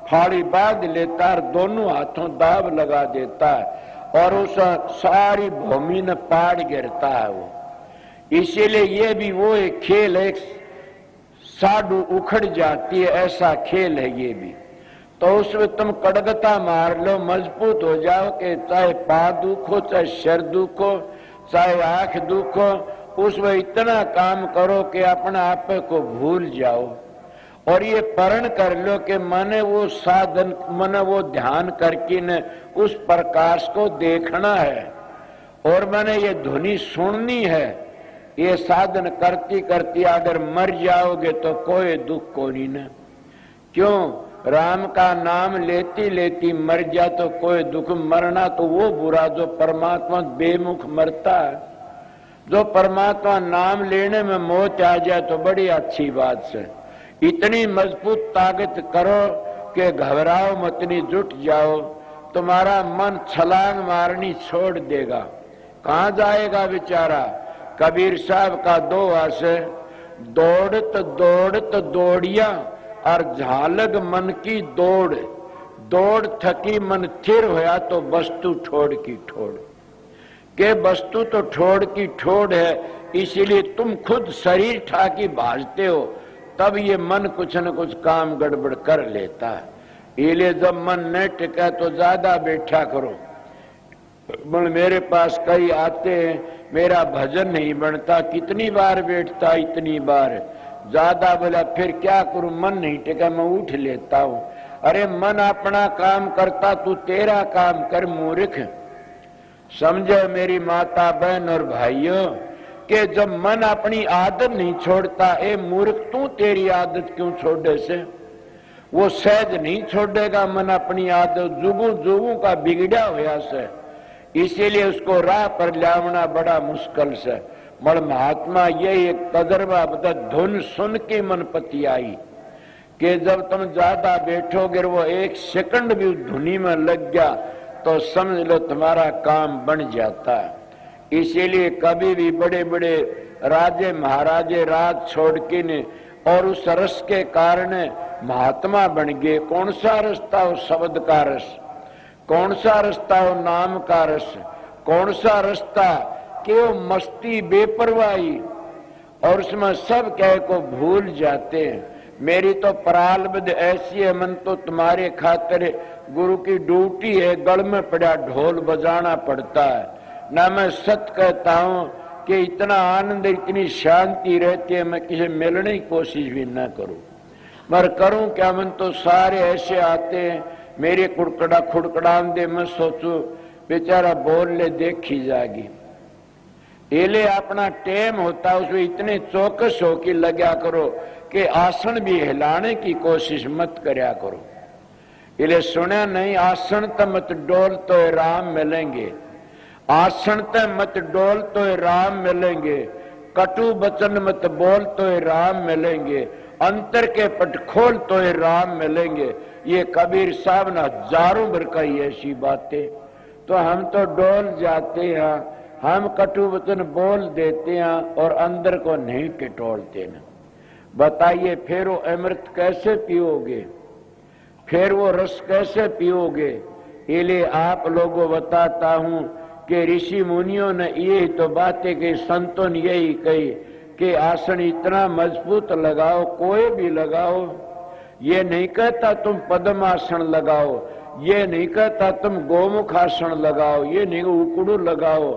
फाड़ी बांध लेता और दोनों हाथों दाब लगा देता है और उस सारी भूमि न पाड़ गिरता है वो। इसीलिए ये भी वो एक खेल है, साढ़ू उखड़ जाती है, ऐसा खेल है ये भी। तो उसमें तुम कड़गता मार लो, मजबूत हो जाओ कि चाहे पाँव दुखो, चाहे सिर दुखो, चाहे आंख दुखो, उसमें इतना काम करो कि अपने आप को भूल जाओ। और ये प्रण कर लो कि मैंने वो साधन, मैंने वो ध्यान करके न उस प्रकाश को देखना है और मैंने ये ध्वनि सुननी है। ये साधन करती करती अगर मर जाओगे तो कोई दुख को नहीं न। क्यों? राम का नाम लेती लेती मर जा तो कोई दुख। मरना तो वो बुरा जो परमात्मा बेमुख मरता है, जो परमात्मा नाम लेने में मौत आ जाए तो बड़ी अच्छी बात से। इतनी मजबूत ताकत करो कि घबराओ मत, नहीं जुट जाओ। तुम्हारा मन छलांग मारनी छोड़ देगा। कहाँ जाएगा बेचारा? कबीर साहब का दोहा से, दौड़त दौड़त दौड़िया और झालग मन की दौड़, दौड़ थकी मन थिर होया तो वस्तु ठोड़ की ठोड़। के वस्तु तो ठोड़ की ठोड़ है, इसीलिए तुम खुद शरीर ठाकी भाजते हो, तब ये मन कुछ न कुछ काम गड़बड़ कर लेता है। इसलिए जब मन न टिका तो ज्यादा बैठा करो। मेरे पास कई आते हैं, मेरा भजन नहीं बनता, कितनी बार बैठता, इतनी बार ज्यादा बोला, फिर क्या करूं, मन नहीं टिका, मैं उठ लेता हूं। अरे मन अपना काम करता, तू तेरा काम कर मूर्ख। समझो मेरी माता बहन और भाइयों कि जब मन अपनी आदत नहीं छोड़ता, ए मूर्ख तू तेरी आदत क्यों छोड़े से? वो सहज नहीं छोड़ेगा मन अपनी आदत, जुगू जुगू का बिगड़ा हुआ से। इसीलिए उसको राह पर लावना बड़ा मुश्किल से। मगर महात्मा ये एक तजर्बा बता, धुन सुन के मन पति आई कि जब तुम ज्यादा बैठोगे, वो एक सेकंड भी धुनी में लग गया तो समझ लो तुम्हारा काम बन जाता है। इसीलिए कभी भी बड़े बड़े राजे महाराजे राज छोड़ के ने और उस रस के कारण महात्मा बन गए। कौन सा रास्ता हो? शब्द का रस। कौन सा रास्ता हो? नाम का रस। कौन सा रास्ता कि वो मस्ती बेपरवाही और उसमें सब कह को भूल जाते हैं। मेरी तो प्रारब्ध ऐसी है, मन तो तुम्हारे खातिर गुरु की ड्यूटी है, गल में पड़ा ढोल बजाना पड़ता है ना। मैं सच कहता हूं कि इतना आनंद, इतनी शांति रहती है, मैं किसी मिलने की कोशिश भी ना करूं। मगर करूं क्या? मन तो सारे ऐसे आते हैं, मेरे कुड़कड़ा खुड़कड़ान दे, मैं सोचू बेचारा बोल ले, देखी जाएगी। एले अपना टेम होता, उसमें इतने चौकस हो कि लगा करो कि आसन भी हिलाने की कोशिश मत करया करो। इले सुना नहीं, आसन तो मत डोल तो राम मिलेंगे, आसन तो मत डोल तो राम मिलेंगे, कटु बचन मत बोल तो राम मिलेंगे, अंतर के पट खोल तो राम मिलेंगे। ये कबीर साहब ने हजारों बार कही ऐसी बातें, तो हम तो डोल जाते हैं, हम कटु वचन बोल देते हैं और अंदर को नहीं टिटोलते न। बताइए फिर वो अमृत कैसे पियोगे? फिर वो रस कैसे पियोगे? इसलिए आप लोगों बताता हूं कि ऋषि मुनियों ने यही तो बातें कही, संतों ने यही कही कि आसन इतना मजबूत लगाओ, कोई भी लगाओ। ये नहीं कहता तुम पद्मासन लगाओ, ये नहीं कहता तुम गोमुख आसन लगाओ, ये नहीं उकड़ू लगाओ।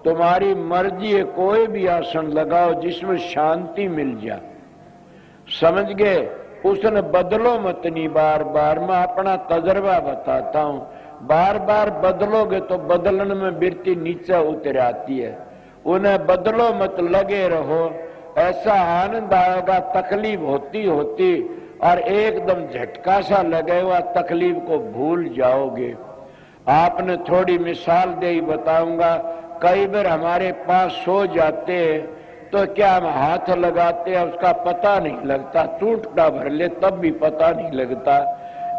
तुम्हारी मर्जी है, कोई भी आसन लगाओ जिसमें शांति मिल जाए। समझ गए? उसने बदलो मत नहीं बार बार। मैं अपना तजर्बा बताता हूं, बार बार बदलोगे तो बदलन में वृत्ति नीचे उतर आती है। उन्हें बदलो मत, लगे रहो। ऐसा आनंद आएगा, तकलीफ होती होती और एकदम झटका सा लगे हुआ, तकलीफ को भूल जाओगे। आपने थोड़ी मिसाल दे ही बताऊंगा। कई बार हमारे पास सो जाते तो क्या हम हाथ लगाते हैं, उसका पता नहीं लगता, चूंटता भर ले तब भी पता नहीं लगता।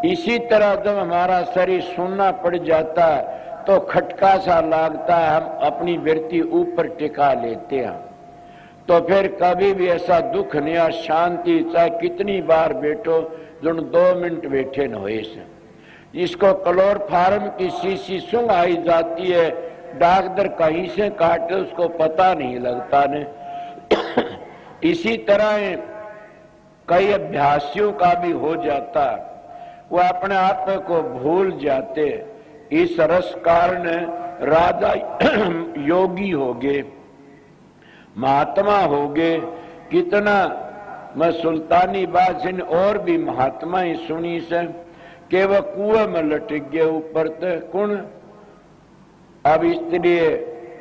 इसी तरह जब हमारा शरीर सुनना पड़ जाता तो खटका सा लगता है, हम अपनी वृत्ति ऊपर टिका लेते हैं। तो फिर कभी भी ऐसा दुख नहीं और शांति, चाहे कितनी बार बैठो, जो 2 मिनट बैठे न होए से। इसको क्लोरोफॉर्म की शीशी सूंघ आई जाती है, डॉक्टर कहीं से काटे उसको पता नहीं लगता ने। इसी तरह कई अभ्यासियों का भी हो जाता, वो अपने आप को भूल जाते। इस रस कारण राजा योगी हो गए, महात्मा हो गए। कितना मैं सुल्तानी बादशाह और भी महात्मा ही सुनी से कि वह कुएं में लटक गए ऊपर तक। कौन? अब इसलिए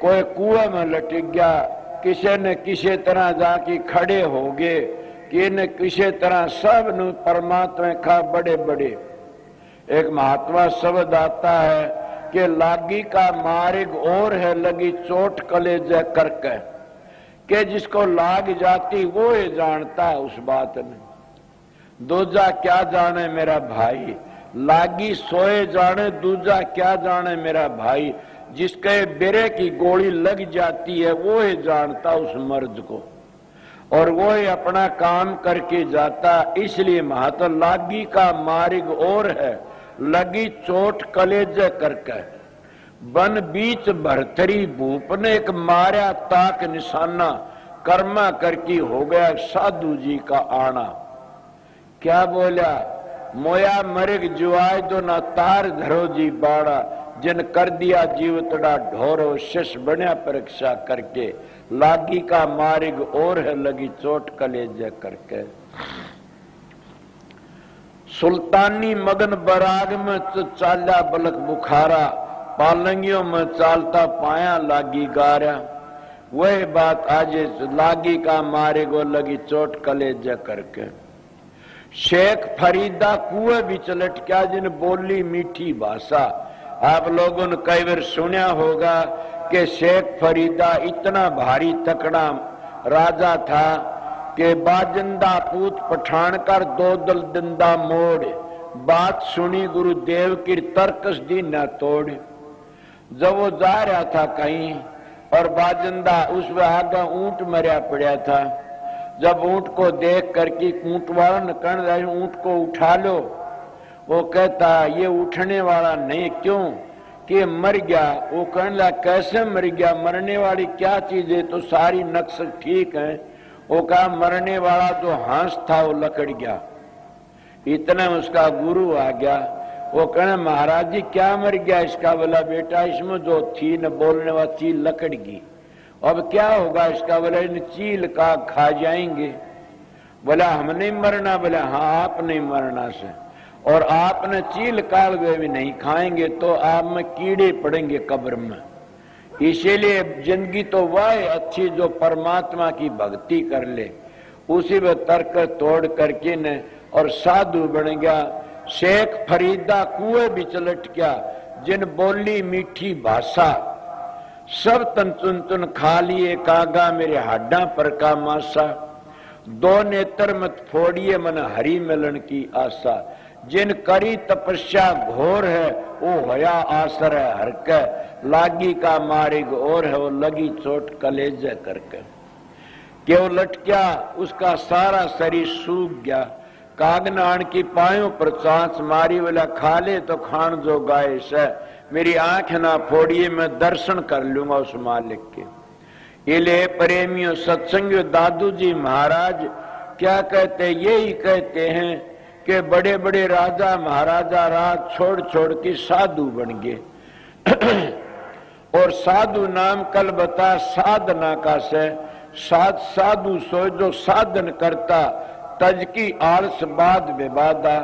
कोई कुएं में लटक गया, किसी न किसी तरह जाके खड़े हो गए कि न किसी तरह सब न परमात्मा का बड़े बड़े। एक महात्मा शब्द आता है कि लागी का मार्ग और है, लगी चोट कलेजे करके। कि जिसको लाग जाती वो ही जानता है उस बात में। दूजा क्या जाने मेरा भाई, लागी सोए जाने, दूजा क्या जाने मेरा भाई। जिसके बेरे की गोली लग जाती है वो ही जानता उस मर्द को, और वो ही अपना काम करके जाता। इसलिए महात्मा लागी का मार्ग और है, लगी चोट कलेजे करके। बन बीच भरतरी भूप ने एक मारा ताक निशाना, कर्मा करके हो गया साधु जी का आना। क्या बोला? मोया मरिग जुआय दो ना तार धरो जी बाड़ा, जिन कर दिया जीव तड़ा ढोरो, शिष बन्या परीक्षा करके। लागी का मार्ग और है, लगी चोट कलेजे करके। सुल्तानी मगन बराग में चाला बलक बुखारा, पालंगियों में चालता पाया लागी गारा। वही बात आज लागी का मार्ग और लगी चोट कलेजे करके। शेख फरीदा कुएं बिच लटका, जिन बोली मीठी भाषा। आप लोगों ने कई बार सुना होगा कि शेख फरीदा इतना भारी तकड़ा राजा था कि बाजिंदा पूत पठान कर 2 दल दिंदा मोड़। बात सुनी गुरुदेव की तर्कस दी न तोड़। जब वो जा रहा था कहीं और बाजिंदा उस आगे ऊंट मरिया पड़ा था। जब ऊंट को देख करके ऊंट वाला ने कहने ऊंट को उठा लो, वो कहता ये उठने वाला नहीं। क्यों? कि मर गया। वो कहने लगा कैसे मर गया, मरने वाली क्या चीज है, तो सारी नक्श ठीक है। वो कहा मरने वाला जो हंस था वो लकड़ गया। इतना उसका गुरु आ गया। वो कहने महाराज जी क्या मर गया? इसका बोला बेटा इसमें जो थी न बोलने वाली चीज लकड़ गई, अब क्या होगा इसका? बोला इन चील का खा जाएंगे। बोला हम नहीं मरना? बोला हाँ आप नहीं मरना से, और आपने चील काल वे भी नहीं खाएंगे तो आप में कीड़े पड़ेंगे कब्र में। इसीलिए जिंदगी तो वह अच्छी जो परमात्मा की भक्ति कर ले, उसी में तर्क तोड़ करके न और साधु बन गया। शेख फरीदा कुएं बिच लट गया, जिन बोली मीठी भाषा। सब तन चुन चुन खा लिए कागा, मेरे हड्डा पर का मासा। 2 नेत्र मत फोड़िए, मन हरि मिलन की आशा। जिन करी तपस्या घोर है, वो होया आसर है हर के। लागी का मार्ग और है, वो लगी चोट कलेजे करके। क्यों लटक्या? उसका सारा शरीर सूख गया। कागनान की पायों पर चांच मारी, बोला खा ले तो खान जो गाय से। मेरी आंख ना फोड़िए, मैं दर्शन कर लूंगा उस मालिक के। इले प्रेमियों सत्संगियों, दादू जी महाराज क्या कहते, यही कहते हैं कि बड़े बड़े राजा महाराजा राज छोड़ छोड़ के साधु बन गए। और साधु नाम कल बता साधना का से साधु सो जो साधन करता तज की आलस बाद विवादा,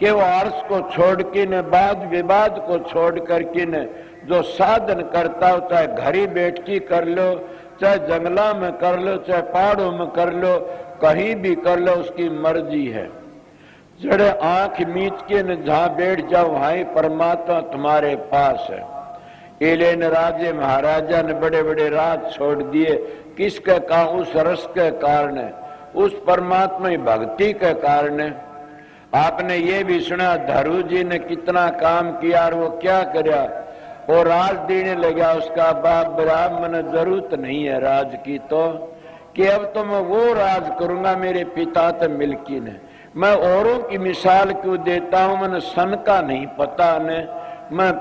के वो आलस को छोड़ के न बाद विवाद को छोड़ करके न जो साधन करता हो, चाहे घर ही बैठ के कर लो, चाहे जंगला में कर लो, चाहे पहाड़ों में कर लो, कहीं भी कर लो, उसकी मर्जी है। जड़े आंख मीच के न जहां बैठ जाओ वहां परमात्मा तुम्हारे पास है। एले न राजे महाराजा ने बड़े बड़े राज छोड़ दिए, किसके कारण? उस रस के कारण, उस परमात्मा की भक्ति के कारण। आपने ये भी सुना धरू जी ने कितना काम किया और वो क्या किया, वो राज देने लगा उसका बाप, ब्राह्मण जरूरत नहीं है राज की, तो कि अब तो मैं वो राज करूंगा मेरे पिता तो मिल्की ने। मैं औरों की मिसाल क्यों देता हूं, मैंने सन का नहीं पता ने, मैं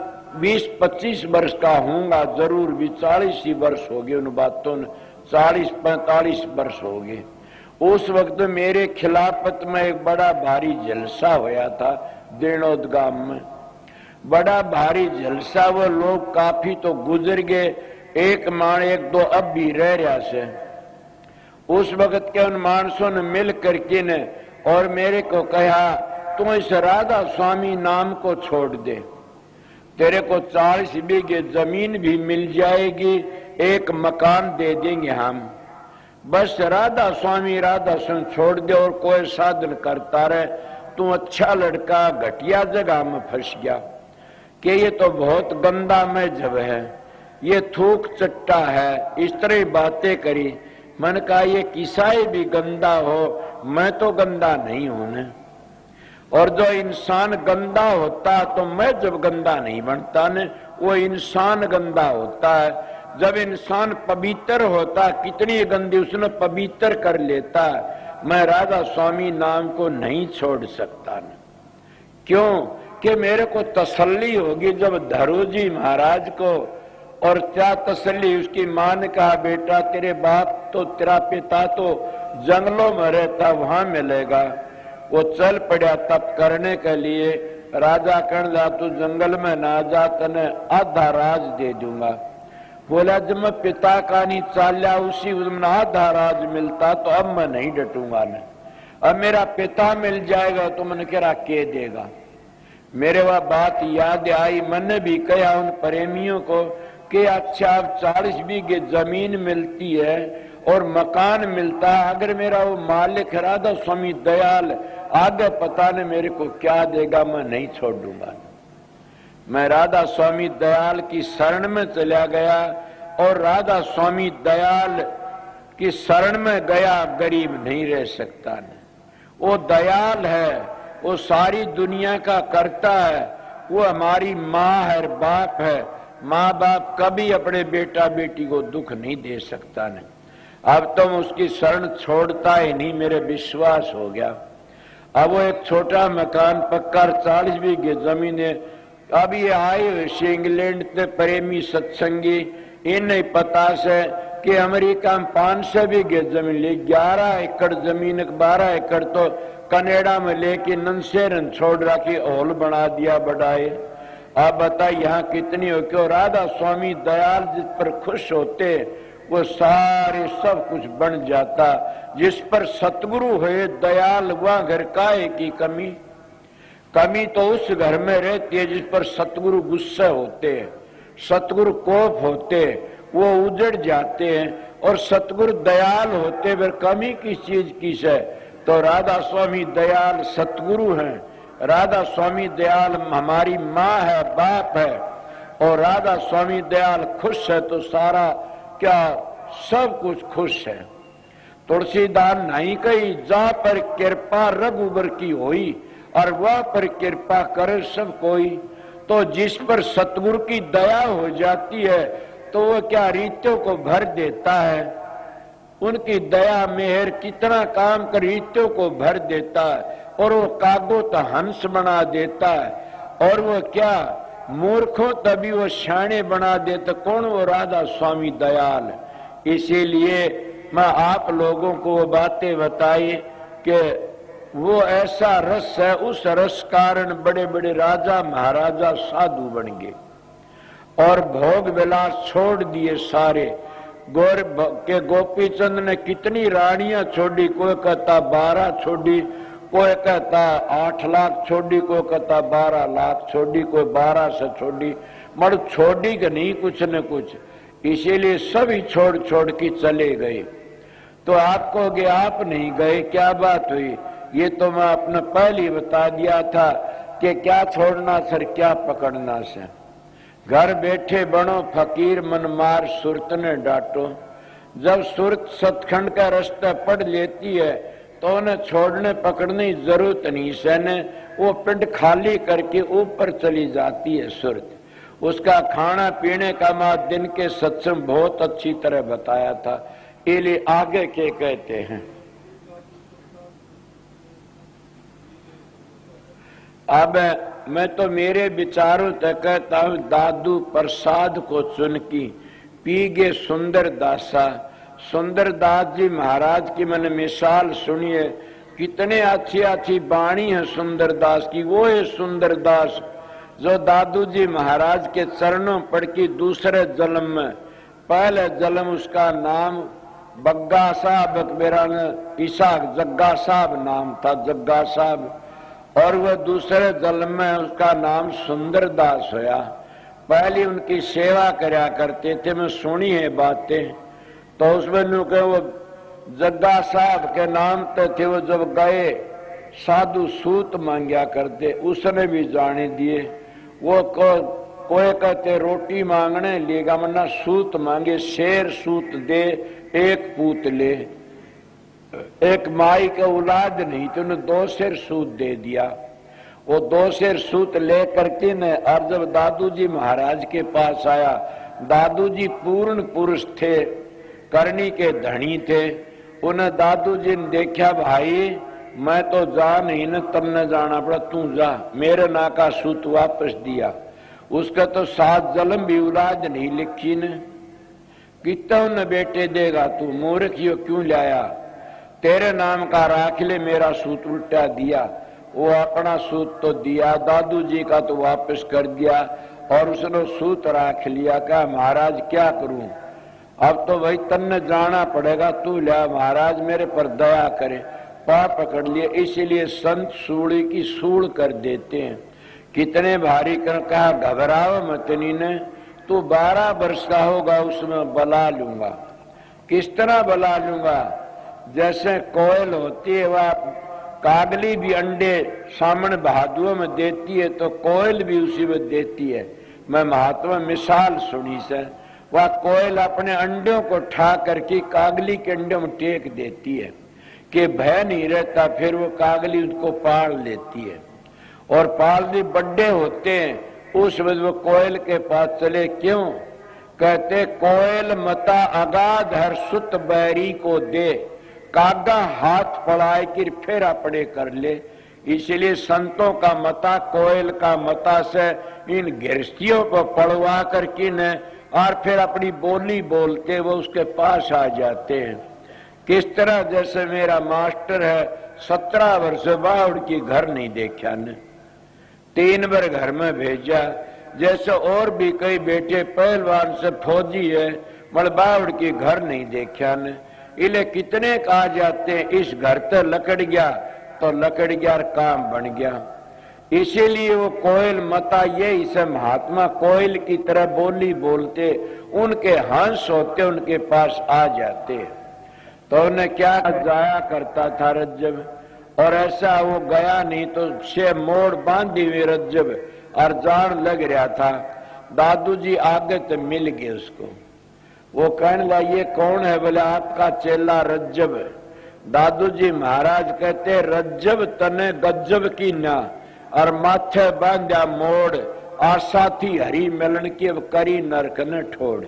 20-25 वर्ष का हूंगा जरूर भी, 40 ही वर्ष हो गए उन बातों ने, 40-45 वर्ष हो गए। उस वक्त मेरे खिलाफत में एक बड़ा भारी जलसा होया था देणोद गांव में, बड़ा भारी जलसा। वो लोग काफी तो गुजर गए, एक मान एक दो अब भी रह रहा से। उस वक्त के उन मानसों ने मिल करके ने और मेरे को कहा तू इस राधा स्वामी नाम को छोड़ दे, तेरे को 40 बीघे जमीन भी मिल जाएगी, एक मकान दे देंगे हम, बस राधा स्वामी छोड़ दे और कोई साधन करता रहे। तू अच्छा लड़का घटिया जगह में फंस गया कि ये तो बहुत गंदा मजहब है, ये थूक चट्टा है, इस तरह बातें करी। मन कहा ये किसाई भी गंदा हो, मैं तो गंदा नहीं हूं ने। और जो इंसान गंदा होता तो मैं जब गंदा नहीं बनता ने, वो इंसान गंदा होता है। जब इंसान पवित्र होता, कितनी गंदी उसने पवित्र कर लेता। मैं राधा स्वामी नाम को नहीं छोड़ सकता न, क्यों कि मेरे को तसल्ली होगी जब धरू जी महाराज को। और क्या तसल्ली, उसकी मां ने कहा बेटा तेरे बाप तो तेरा पिता तो जंगलों में रहता, वहां मिलेगा। वो चल पड़ा तप करने के लिए। राजा कहने लगा तू जंगल में ना जा, तने आधा राज दे दूंगा। बोला जब मैं पिता का नहीं चाल्या उसी आधा राज मिलता तो अब मैं नहीं डटूंगा न, अब मेरा पिता मिल जाएगा तो मैंने कह रहा के देगा। मेरे वह बात याद आई, मैंने भी कहा उन प्रेमियों को कि अच्छा अब 40 बीघे जमीन मिलती है और मकान मिलता है, अगर मेरा वो मालिक राधा स्वामी दयाल आगे पता नहीं मेरे को क्या देगा, मैं नहीं छोड़ दूंगा। मैं राधा स्वामी दयाल की शरण में चला गया और राधा स्वामी दयाल की शरण में गया, गरीब नहीं रह सकता न। वो दयाल है, वो सारी दुनिया का करता है, वो हमारी माँ है, बाप है। माँ बाप कभी अपने बेटा बेटी को दुख नहीं दे सकता न। अब तो उसकी शरण छोड़ता ही नहीं, मेरे विश्वास हो गया। अब वो एक छोटा मकान पक्का 40 बीघे जमीन है। अब ये आए हुए इंग्लैंड से प्रेमी सत्संगी, इन नहीं पता से कि अमेरिका में 500 बीघे जमीन ले, 11 एकड़ जमीन, 12 एकड़ तो कनाडा में लेके नंसेरन छोड़ रखी, हॉल बना दिया बढ़ाए। आप बताइए यहाँ कितनी हो, क्यों राधा स्वामी दयाल जिस पर खुश होते वो सारे सब कुछ बन जाता। जिस पर सतगुरु है दयाल वह घर काहे की कमी, कमी तो उस घर में रहती है जिस पर सतगुरु गुस्से होते हैं, सतगुरु कोप होते, वो उजड़ जाते हैं। और सतगुरु दयाल होते फिर कमी किस चीज की है? तो राधा स्वामी दयाल सतगुरु हैं, राधा स्वामी दयाल हमारी माँ है, बाप है। और राधा स्वामी दयाल खुश है तो सारा क्या सब कुछ खुश है। तुलसीदास नहीं कही जा पर कृपा रघुबर की होई, और वह पर कृपा करे सब कोई। तो जिस पर सतगुरु की दया हो जाती है तो वह क्या रीतों को भर देता है। उनकी दया मेहर कितना काम कर रीतों को भर देता है, और वो कागो तो हंस बना देता है। और वो क्या मूर्खों तभी वो शाणे बना देता। कौन? वो राधा स्वामी दयाल। इसीलिए मैं आप लोगों को वो बातें बताई कि वो ऐसा रस है, उस रस कारण बड़े बड़े राजा महाराजा साधु बन गए और भोग विलास छोड़ दिए सारे। गौर के गोपी चंद ने कितनी रानियां छोड़ी, कोई कहता 12 छोड़ी, कोई कहता 8 लाख छोड़ी, कोई कहता 12 लाख छोड़ी, कोई 12 से छोड़ी, मगर छोड़ी कि नहीं कुछ न कुछ। इसीलिए सभी छोड़ छोड़ के चले गए। तो आप कहोगे आप नहीं गए, क्या बात हुई? ये तो मैं अपने पहले बता दिया था कि क्या छोड़ना सर क्या पकड़ना से। घर बैठे बनो फकीर मन मार सुरत ने डांटो। जब सुरत सतखंड का रास्ता पढ़ लेती है तो उन्हें छोड़ने पकड़ने की जरूरत नहीं, सहने वो पिंड खाली करके ऊपर चली जाती है सुरत। उसका खाना पीने का मैं दिन के सत्संग बहुत अच्छी तरह बताया था। इसलिए आगे के कहते हैं, अब मैं तो मेरे विचारों तक कहता हूं, दादू प्रसाद को चुन की पी गे सुंदर दासा। सुंदर दास जी महाराज की मैंने मिसाल सुनी है, कितने अच्छी अच्छी वाणी है सुंदर दास की। वो है सुंदर दास जो दादू जी महाराज के चरणों पड़ की दूसरे जन्म में, पहले जन्म उसका नाम बग्गा साहब, मेरा इसाक जग्गा साहब नाम था, जग्गा साहब, और वह दूसरे जन्म में उसका नाम सुंदर दास होया। पहले उनकी सेवा करया करते थे, मैं सुनी है बातें। तो उसमें वो जग्गा साहब के नाम तो थे, वो जब गए साधु सूत मांगया करते, उसने भी जाने दिए। वो कोई कहते रोटी मांगने लेगा, मना सूत मांगे, शेर सूत दे एक पूत ले। एक माई का औलाद नहीं तो उन्हें 2 शेर सूत दे दिया। वो 2 शेर सूत ले करके ने, और जब दादू जी महाराज के पास आया, दादू जी पूर्ण पुरुष थे, करनी के धनी थे। उन्हें दादू जी ने देखा, भाई मैं तो जा नहीं न, तमने जाना पड़ा, तू जा। मेरे ना का सूत वापस दिया। उसका तो 7 जन्म भी औलाद नहीं लिखी ने। कितना न बेटे देगा तू, मूर्ख क्यों लाया? तेरे नाम का राख ले, मेरा सूत उल्टा दिया। वो अपना सूत तो दिया, दादू जी का तो वापस कर दिया, और उसने सूत राख लिया। कहा महाराज क्या करूं, अब तो भाई तन्ने जाना पड़ेगा, तू लिया, महाराज मेरे पर दया करे। पा पकड़ लिए। इसीलिए संत सूड़ी की सूड़ कर देते हैं। कितने भारी कर कहा घबराओ मतनी ने, तू 12 वर्ष का होगा उसमें बला लूंगा। किस तरह बला लूंगा? जैसे कोयल होती है, वह कागली भी अंडे सामने बहादुरों में देती है, तो कोयल भी उसी में देती है। मैं महात्मा मिसाल सुनी से, वह कोयल अपने अंडों को ठा करके कागली के अंडों में टेक देती है कि भय नहीं रहता, फिर वो कागली उसको पाल लेती है। और पाल भी बड़े होते हैं, उस वक्त वो कोयल के पास चले। क्यों? कहते कोयल मता अगाध हर सुत बैरी को दे, कागा हाथ पड़ाए कि फिर अपने कर ले। इसलिए संतों का मता, कोयल का मता से इन गृहस्थियों को पढ़वा करके न, और फिर अपनी बोली बोलते वो उसके पास आ जाते हैं। किस तरह? जैसे मेरा मास्टर है, 17 वर्ष बावड़ की घर नहीं देखा ने, 3 बार घर में भेजा। जैसे और भी कई बेटे पहलवान से फौजी है, मगर बावड़ की घर नहीं देखा ने। इले कितने कहा जाते हैं, इस घर तो लकड़ गया तो लकड़ गया, काम बन गया। इसीलिए वो कोयल मता ये इसे महात्मा कोयल की तरह बोली बोलते, उनके हंस होते उनके पास आ जाते। तो उन्हें क्या जाया करता था रज्जब, और ऐसा वो गया नहीं तो से मोड़ बांधी हुई रज्जब और जान लग रहा था। दादू जी आगे तो मिल गए उसको। वो कहने लगा ये कौन है? बोले आपका चेला रज्जब। दादू जी महाराज कहते रज्जब तने गज्जब की ना, और माथे बांधा मोड़, और साथी हरी मिलन की अब करी नरक न ठोड़।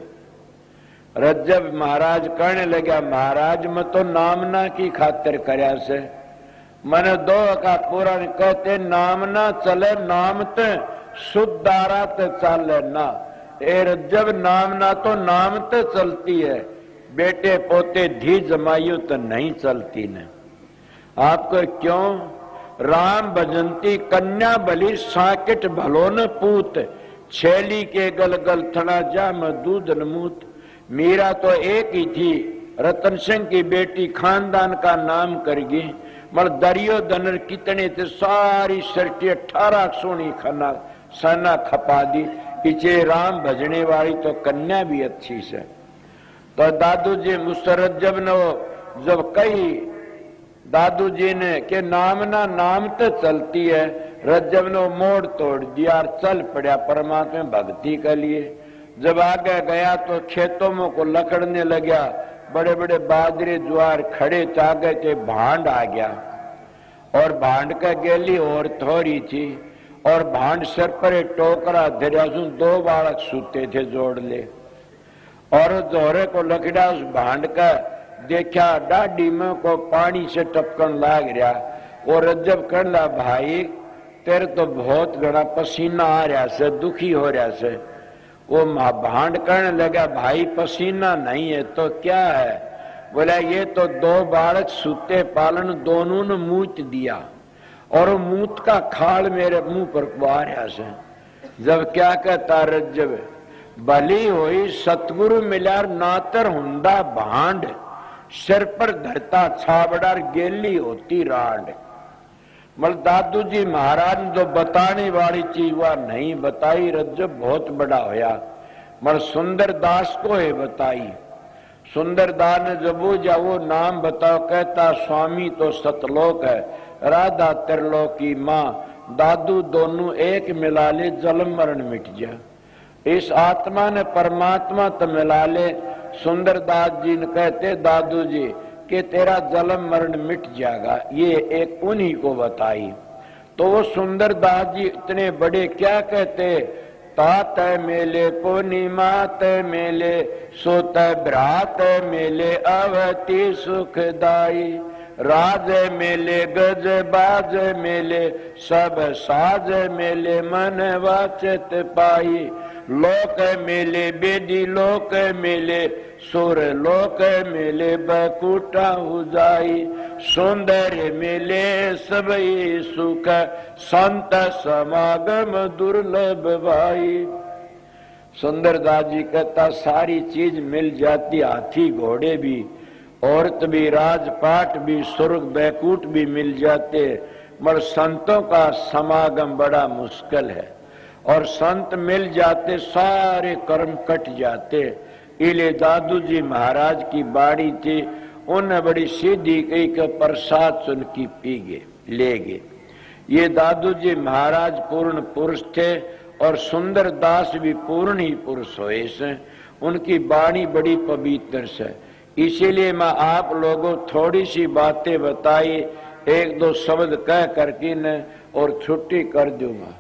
रज्जब महाराज कहने लगा महाराज मैं तो नामना की खातिर करया से, मैंने 2 का पुराण कहते नाम ना चले नाम ते शुद्धारा ते चले ना। ए रज्जब नाम ना तो नाम ते चलती है, बेटे पोते धी जमायु तो नहीं चलती न। आपको क्यों? राम भजंती कन्या बलि साकिट भलो न पूत, छेली के गल गल थड़ा जा म दूध न मूत। मीरा तो एक ही थी, रतन सिंह की बेटी, खानदान का नाम करगी। मल दरियो दनर कितने थे, सारी सृष्टि 18 सोनी खाना सना खपा दी। इचे राम भजने वाली तो कन्या भी अच्छी से। तो दादू जी मुसरत जब कई दादू जी ने के नाम ना नाम तो चलती है, रज्जब ने मोड़ तोड़ दिया और चल पड़ा परमात्मा भक्ति के लिए। जब आगे गया तो खेतों में को लकड़ने लगा, बड़े बड़े बाजरे ज्वार खड़े चागे थे, भांड आ गया और भांड का गेली और थोड़ी थी और भांड सर पर एक टोकरा धरा, 2 बालक सूते थे जोड़ ले। और जोरे को लकड़ा उस भांड का देखा, डाडी में को पानी से टपकन लाग रहा। और रज्जब कर ला, भाई तेरे तो बहुत घना पसीना आ रहा से, दुखी हो रहा से। वो भांड करने लगा, भाई पसीना नहीं है तो क्या है? बोला ये तो 2 बालक सूते पालन, दोनों ने मूत दिया और मूत का खाल मेरे मुंह पर आ रहा से। जब क्या कहता रज्जब, भली हुई सतगुरु मिलार नातर हुंदा भांड, सिर पर धरता छाबड़ार गेली होती रांड। मल दादू जी महाराज ने जो बताने वाली चीज वह नहीं बताई, रज्जब बहुत बड़ा होया। मल सुंदर दास को है बताई। सुंदर दास ने जब वो नाम बताओ, कहता स्वामी तो सतलोक है, राधा त्रिलोक की माँ, दादू दोनों एक मिला ले, जन्म मरण मिट जा। इस आत्मा ने परमात्मा तो मिला ले। सुंदर दास जी ने कहते दादू जी कि तेरा जन्म मरण मिट जाएगा, ये एक उन्हीं को बताई। तो वो सुंदर दास जी इतने बड़े क्या कहते, तात मेले पूर्णिमा मेले, सोत भ्रात मेले अवति सुखदाई, राज मेले गज बाज मेले, सब साज मेले मन वाचत पाई, लोक मेले बेदी लोक मेले, सुर लोक मेले बकुटा हुजाई, सुंदर मेले सबई सुख, संत समागम दुर्लभ भाई। सुंदरदास जी कहता सारी चीज मिल जाती, हाथी घोड़े भी, औरत भी, राजपाट भी, स्वर्ग बैकुंठ भी मिल जाते, मगर संतों का समागम बड़ा मुश्किल है। और संत मिल जाते सारे कर्म कट जाते। इले दादू जी महाराज की बाड़ी थी, उन्हें बड़ी सीधी कही कि प्रसाद सुन की पीगे लेगे। ये दादू जी महाराज पूर्ण पुरुष थे और सुंदर दास भी पूर्ण ही पुरुष हुए से। उनकी बाणी बड़ी पवित्र से। इसीलिए मैं आप लोगों थोड़ी सी बातें बताई, 1-2 शब्द कह करके न और छुट्टी कर दूंगा।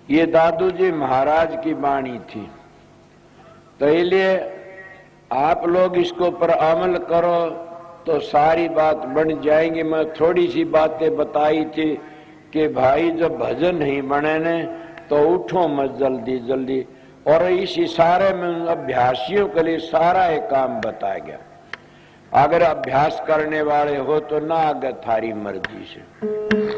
ये दादू जी महाराज की वाणी थी, तो इसलिए आप लोग इसको पर अमल करो तो सारी बात बन जाएंगी। मैं थोड़ी सी बातें बताई थी कि भाई जब भजन नहीं बने ने तो उठो मत जल्दी जल्दी, और इस इशारे में अभ्यासियों के लिए सारा एक काम बताया गया। अगर अभ्यास करने वाले हो तो ना आगे थारी मर्जी से।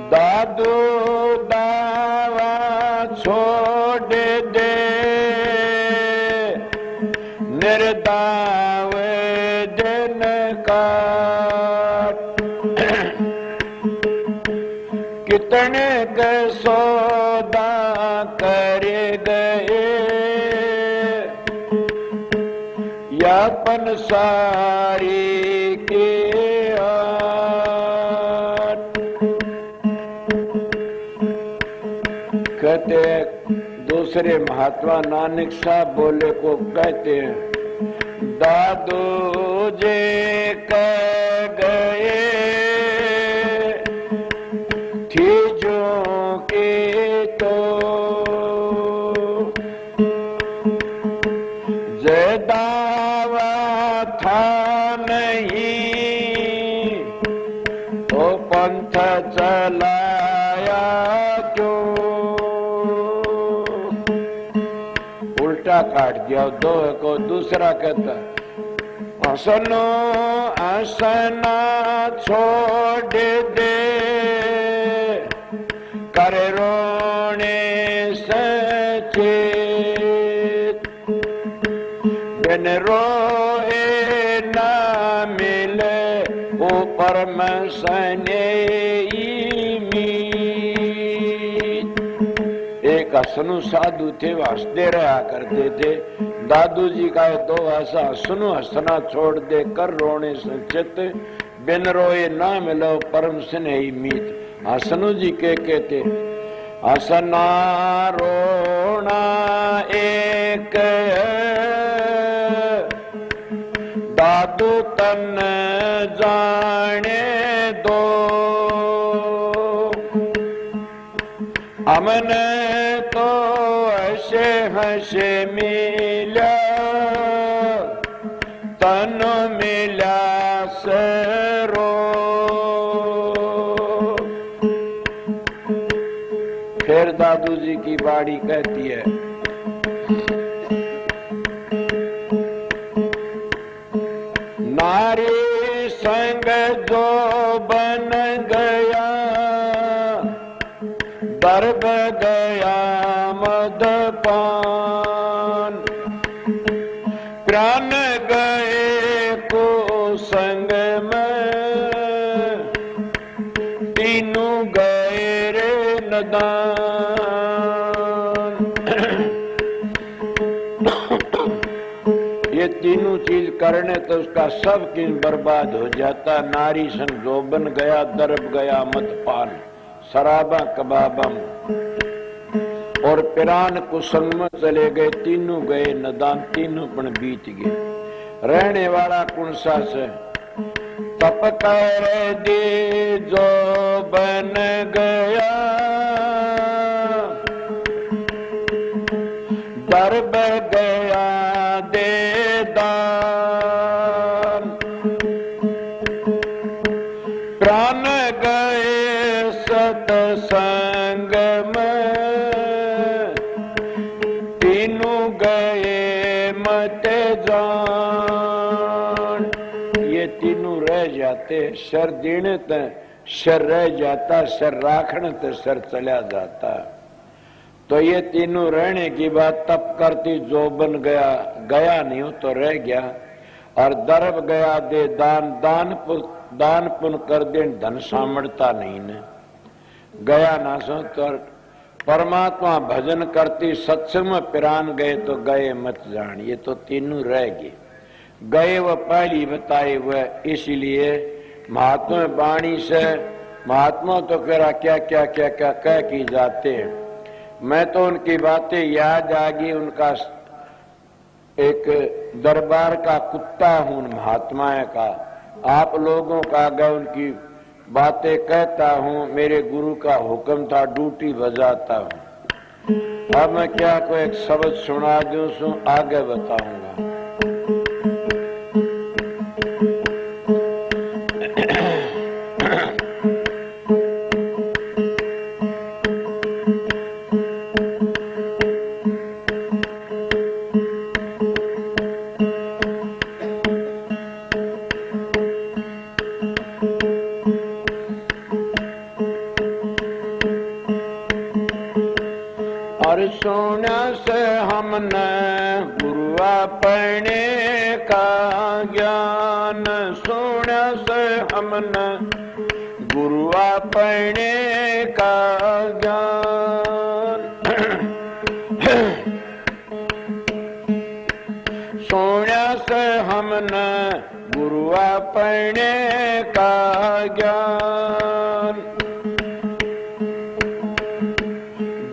दादू दावा छोड़ दे कितने के सौदा करे गए यापन सारी के कहते दूसरे महात्मा नानक साहब बोले को कहते हैं दादू जे कह गए थी जो के तो दावा था नहीं तो पंथ चलाया क्यों उल्टा काट दिया दो को दूसरा कहता हसनो हसना छोड़ दे कर रोने सचेत बिन रोए ना मिले ऊपर में सने एक हसनु साधु थे वो हंसते रहा करते थे दादू जी का तो ऐसा हसनु हंसना छोड़ दे कर रोने से चित बिन रोए ना मिलो परम स्नेही मीत हसनु जी के कहते हसना रोना एक दादू तन जाने दो हमने तो ऐसे हंसे मिला तन मिला सरो फिर दादू जी की बाड़ी कहती है नारी संग जो बन गया दर्ब गया मदपान प्राण गए को संग में तीनों गए रे नदान ये तीनों चीज करने तो उसका सब किन बर्बाद हो जाता नारी संग जो बन गया दर्ब गया मदपान शराबा कबाबम और पिरान कुसंग में चले गए तीनों गए नदान तीनों पण बीत गए रहने वाला कौन सा से तप कर दे जो बन गया दर्ब गया दे दान प्राण गए सत्संग में तीनों गए मत जान ये तीनों रह जाते सर दीने सर रह जाता सर राखने तो सर चला जाता तो ये तीनों रहने की बात तब करती जो बन गया गया नहीं हो तो रह गया और दर्ब गया दे दान दान पुण्य कर दे धन सामर्थ्य नहीं ने गया ना सो तो परमात्मा भजन करती सत्संग में पिरान गए तो गए मत जान ये तो तीनों रह गए गए वह पहली बताए वह इसलिए महात्मा वाणी से महात्मा तो कह क्या क्या क्या क्या कह की जाते हैं मैं तो उनकी बातें याद आ गई उनका एक दरबार का कुत्ता हूं महात्माएं का आप लोगों का अगर उनकी बातें कहता हूं मेरे गुरु का हुक्म था ड्यूटी बजाता हूं अब मैं क्या को एक शब्द सुना दूं सो आगे बताऊंगा सोना से हमने गुरु अपने का ज्ञान सोना से हमने गुरु अपने का ज्ञान। सोया से हमने गुरु अपने का ज्ञान।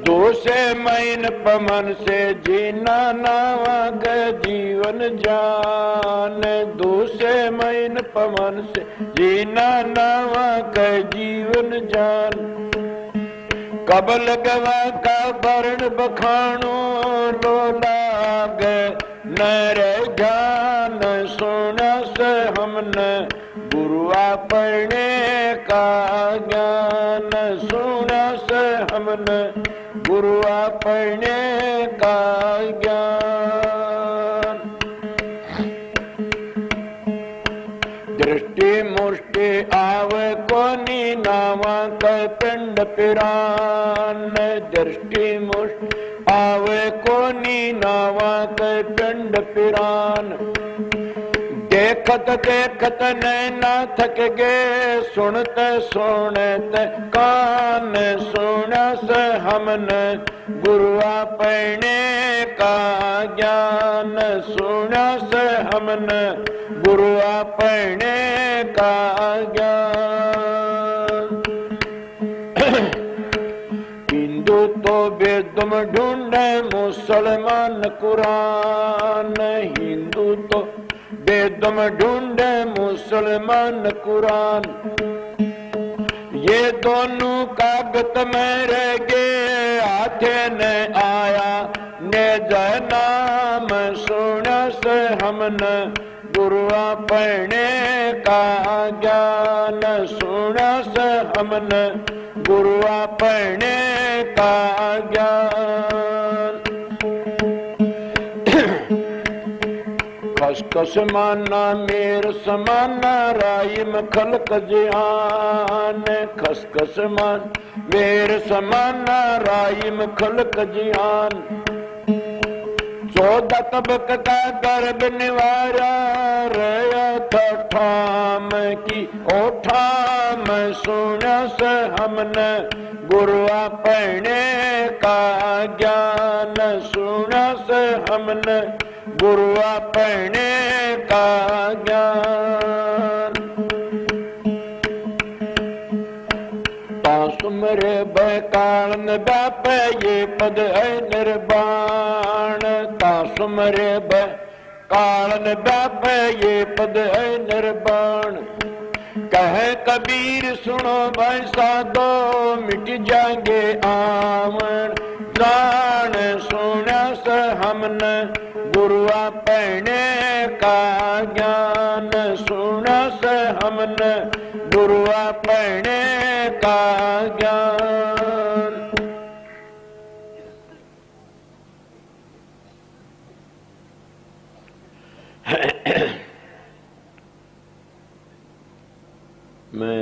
दो से मैन पमन से जीना नावग जीवन जान। दो से मैन पमन से जीना नावग जीवन जान। कबल गवा का वर्ण बखानो लो लाग नर ज्ञान। सोना से हमने गुरु अपने का ज्ञान। सोना से हमने गुरु अपने का ज्ञान। दृष्टि मुष्टि आवे कोनी नावा का पिंड पिरान। दृष्टि मुष्टि आवे कोनी नावा का पिंड पिरान। देखत देखत नैना थक गए सुनते सुनते कान। सुना से हमने गुरु अपने का ज्ञान। सुना से हमने गुरु अपने का ज्ञान। हिंदू तो वेदम ढूंढे मुसलमान कुरान। हिंदू तो वेदम ढूंढे मुसलमान कुरान। ये दोनों कागज में रह गए हाथे ने आया ने नाम। सुना से हमने गुरु अपने का ज्ञान। सुना से हमने गुरु अपने का ज्ञान। खसखस माना मेर समाना राइम खलक जिहान। खसखस मान मेर समाना राइम खलक जिहान। 14 तबक का गर्भ निवारा रया था ठाम की ओठाम। सुना से हमने गुरु अपने का ज्ञान। सुना से हमने गुरु अपने का ज्ञान। सुमरे बकालन बाप ये पद है निर्वाण। सुमरे बकालन बाप ये पद है निर्वाण। कहे कबीर सुनो भाई साधो मिट जाएंगे आवन जान। सुना से हमने गुरु अपने का ज्ञान। सुना से हमने गुरु अपने का ज्ञान। मैं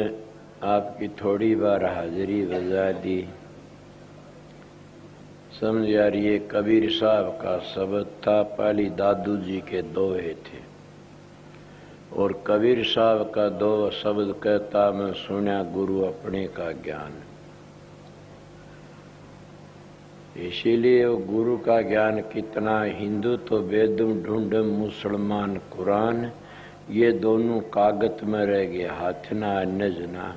आपकी थोड़ी बार हाजिरी बजा दी। समझ यार ये कबीर साहब का शब्द था। पहली दादू जी के दोहे थे और कबीर साहब का दो शब्द कहता मैं सुना गुरु अपने का ज्ञान। इसीलिए वो गुरु का ज्ञान कितना। हिंदू तो वेदम ढूंढम मुसलमान कुरान। ये दोनों कागज में रह गए हाथ ना नजना।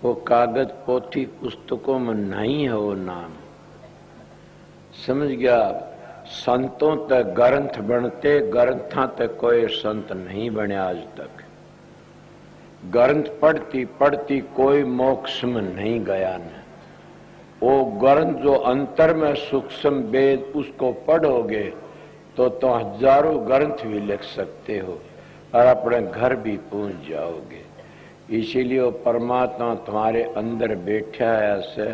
वो कागज पोथी पुस्तकों में नहीं है वो नाम। समझ गया। संतों तक ग्रंथ बनते ग्रंथा तक कोई संत नहीं बने आज तक। ग्रंथ पढ़ती पढ़ती कोई मोक्ष में नहीं गया न। वो ग्रंथ जो अंतर में सूक्ष्म वेद उसको पढ़ोगे तो हजारों ग्रंथ भी लिख सकते हो और अपने घर भी पहुंच जाओगे। इसीलिए वो परमात्मा तुम्हारे अंदर बैठा है। ऐसे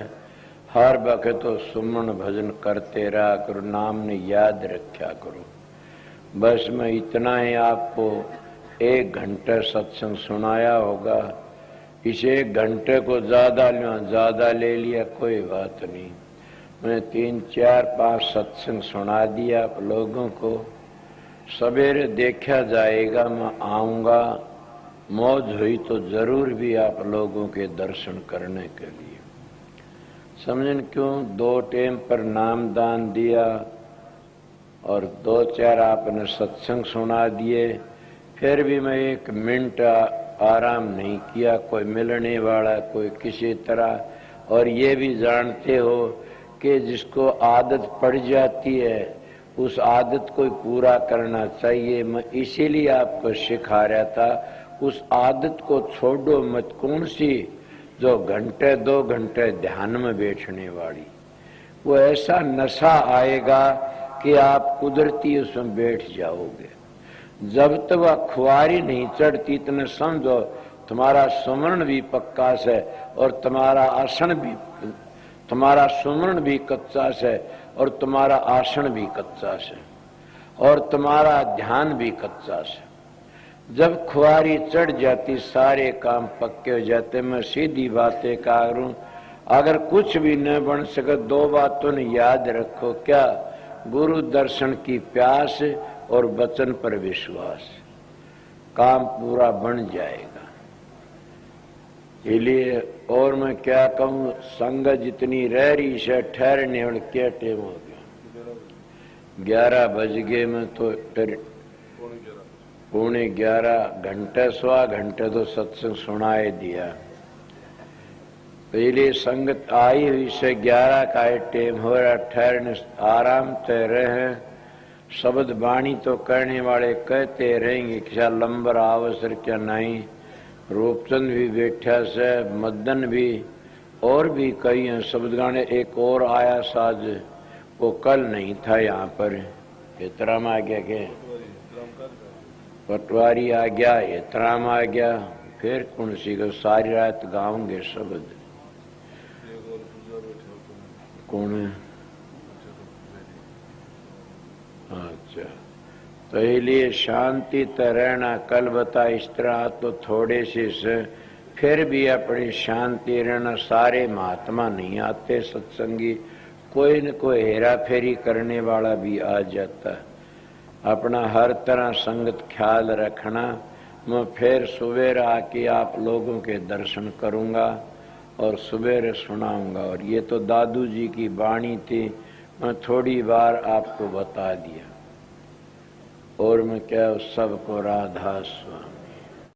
हर वक्त तो सुमन भजन करते रहा करो, नाम ने याद रखा करो। बस मैं इतना ही आपको 1 घंटे सत्संग सुनाया होगा। इस 1 घंटे को ज्यादा ले लिया कोई बात नहीं। मैं 3, 4, 5 सत्संग सुना दिया आप लोगों को। सवेरे देखा जाएगा, मैं आऊंगा। मौज हुई तो जरूर भी आप लोगों के दर्शन करने के लिए। समझन क्यों? 2 टाइम पर नाम दान दिया और 2-4 आपने सत्संग सुना दिए, फिर भी मैं 1 मिनट आराम नहीं किया, कोई मिलने वाला कोई किसी तरह। और ये भी जानते हो कि जिसको आदत पड़ जाती है उस आदत को पूरा करना चाहिए। मैं इसीलिए आपको सिखा रहा था, उस आदत को छोड़ो मत। कौन सी? जो घंटे 2 घंटे ध्यान में बैठने वाली, वो ऐसा नशा आएगा कि आप कुदरती उसमें बैठ जाओगे। जब तक वह खुआरी नहीं चढ़ती इतना समझो तुम्हारा सुमरण भी पक्का है और तुम्हारा आसन भी, तुम्हारा सुमरण भी कच्चा है और तुम्हारा आसन भी कच्चा है और तुम्हारा ध्यान भी कच्चा है। जब खुआरी चढ़ जाती सारे काम पक्के हो जाते। मैं सीधी बातें करूं, अगर कुछ भी न बन सके 2 बातों ने याद रखो। क्या? गुरु दर्शन की प्यास और वचन पर विश्वास, काम पूरा बन जाएगा। इसलिए और मैं क्या कहूँ, संग जितनी रह रही है ठहरने वाले क्या टेम हो गया? 11 बज गए। मैं तो 11:15 घंटे 1.25 घंटे तो सत्संग सुनाए दिया। पहले संगत आई हुई से 11 का टेम हो रहा, ठहरने आराम से रहे। शब्द वाणी तो करने वाले कहते रहेंगे, क्या लंबर अवसर क्या नहीं। रूपचंद भी बैठा से, मदन भी, और भी कई हैं शब्द गाने। एक और आया साज, वो कल नहीं था यहाँ पर, एतराम आ गया के पटवारी आ गया, एतराम आ गया। फिर कौन सी को सारी रात गाऊंगे शब्द। कौन है? अच्छा, तो इसलिए शांति तो रहना। कल बता इस तरह तो थोड़े से फिर भी अपनी शांति रहना। सारे महात्मा नहीं आते सत्संगी, कोई न कोई हेरा फेरी करने वाला भी आ जाता है। अपना हर तरह संगत ख्याल रखना। मैं फिर सवेरे आके आप लोगों के दर्शन करूंगा और सवेरे सुनाऊंगा। और ये तो दादू जी की वाणी थी, मैं थोड़ी बार आपको बता दिया। और मैं क्या सबको राधा स्वामी।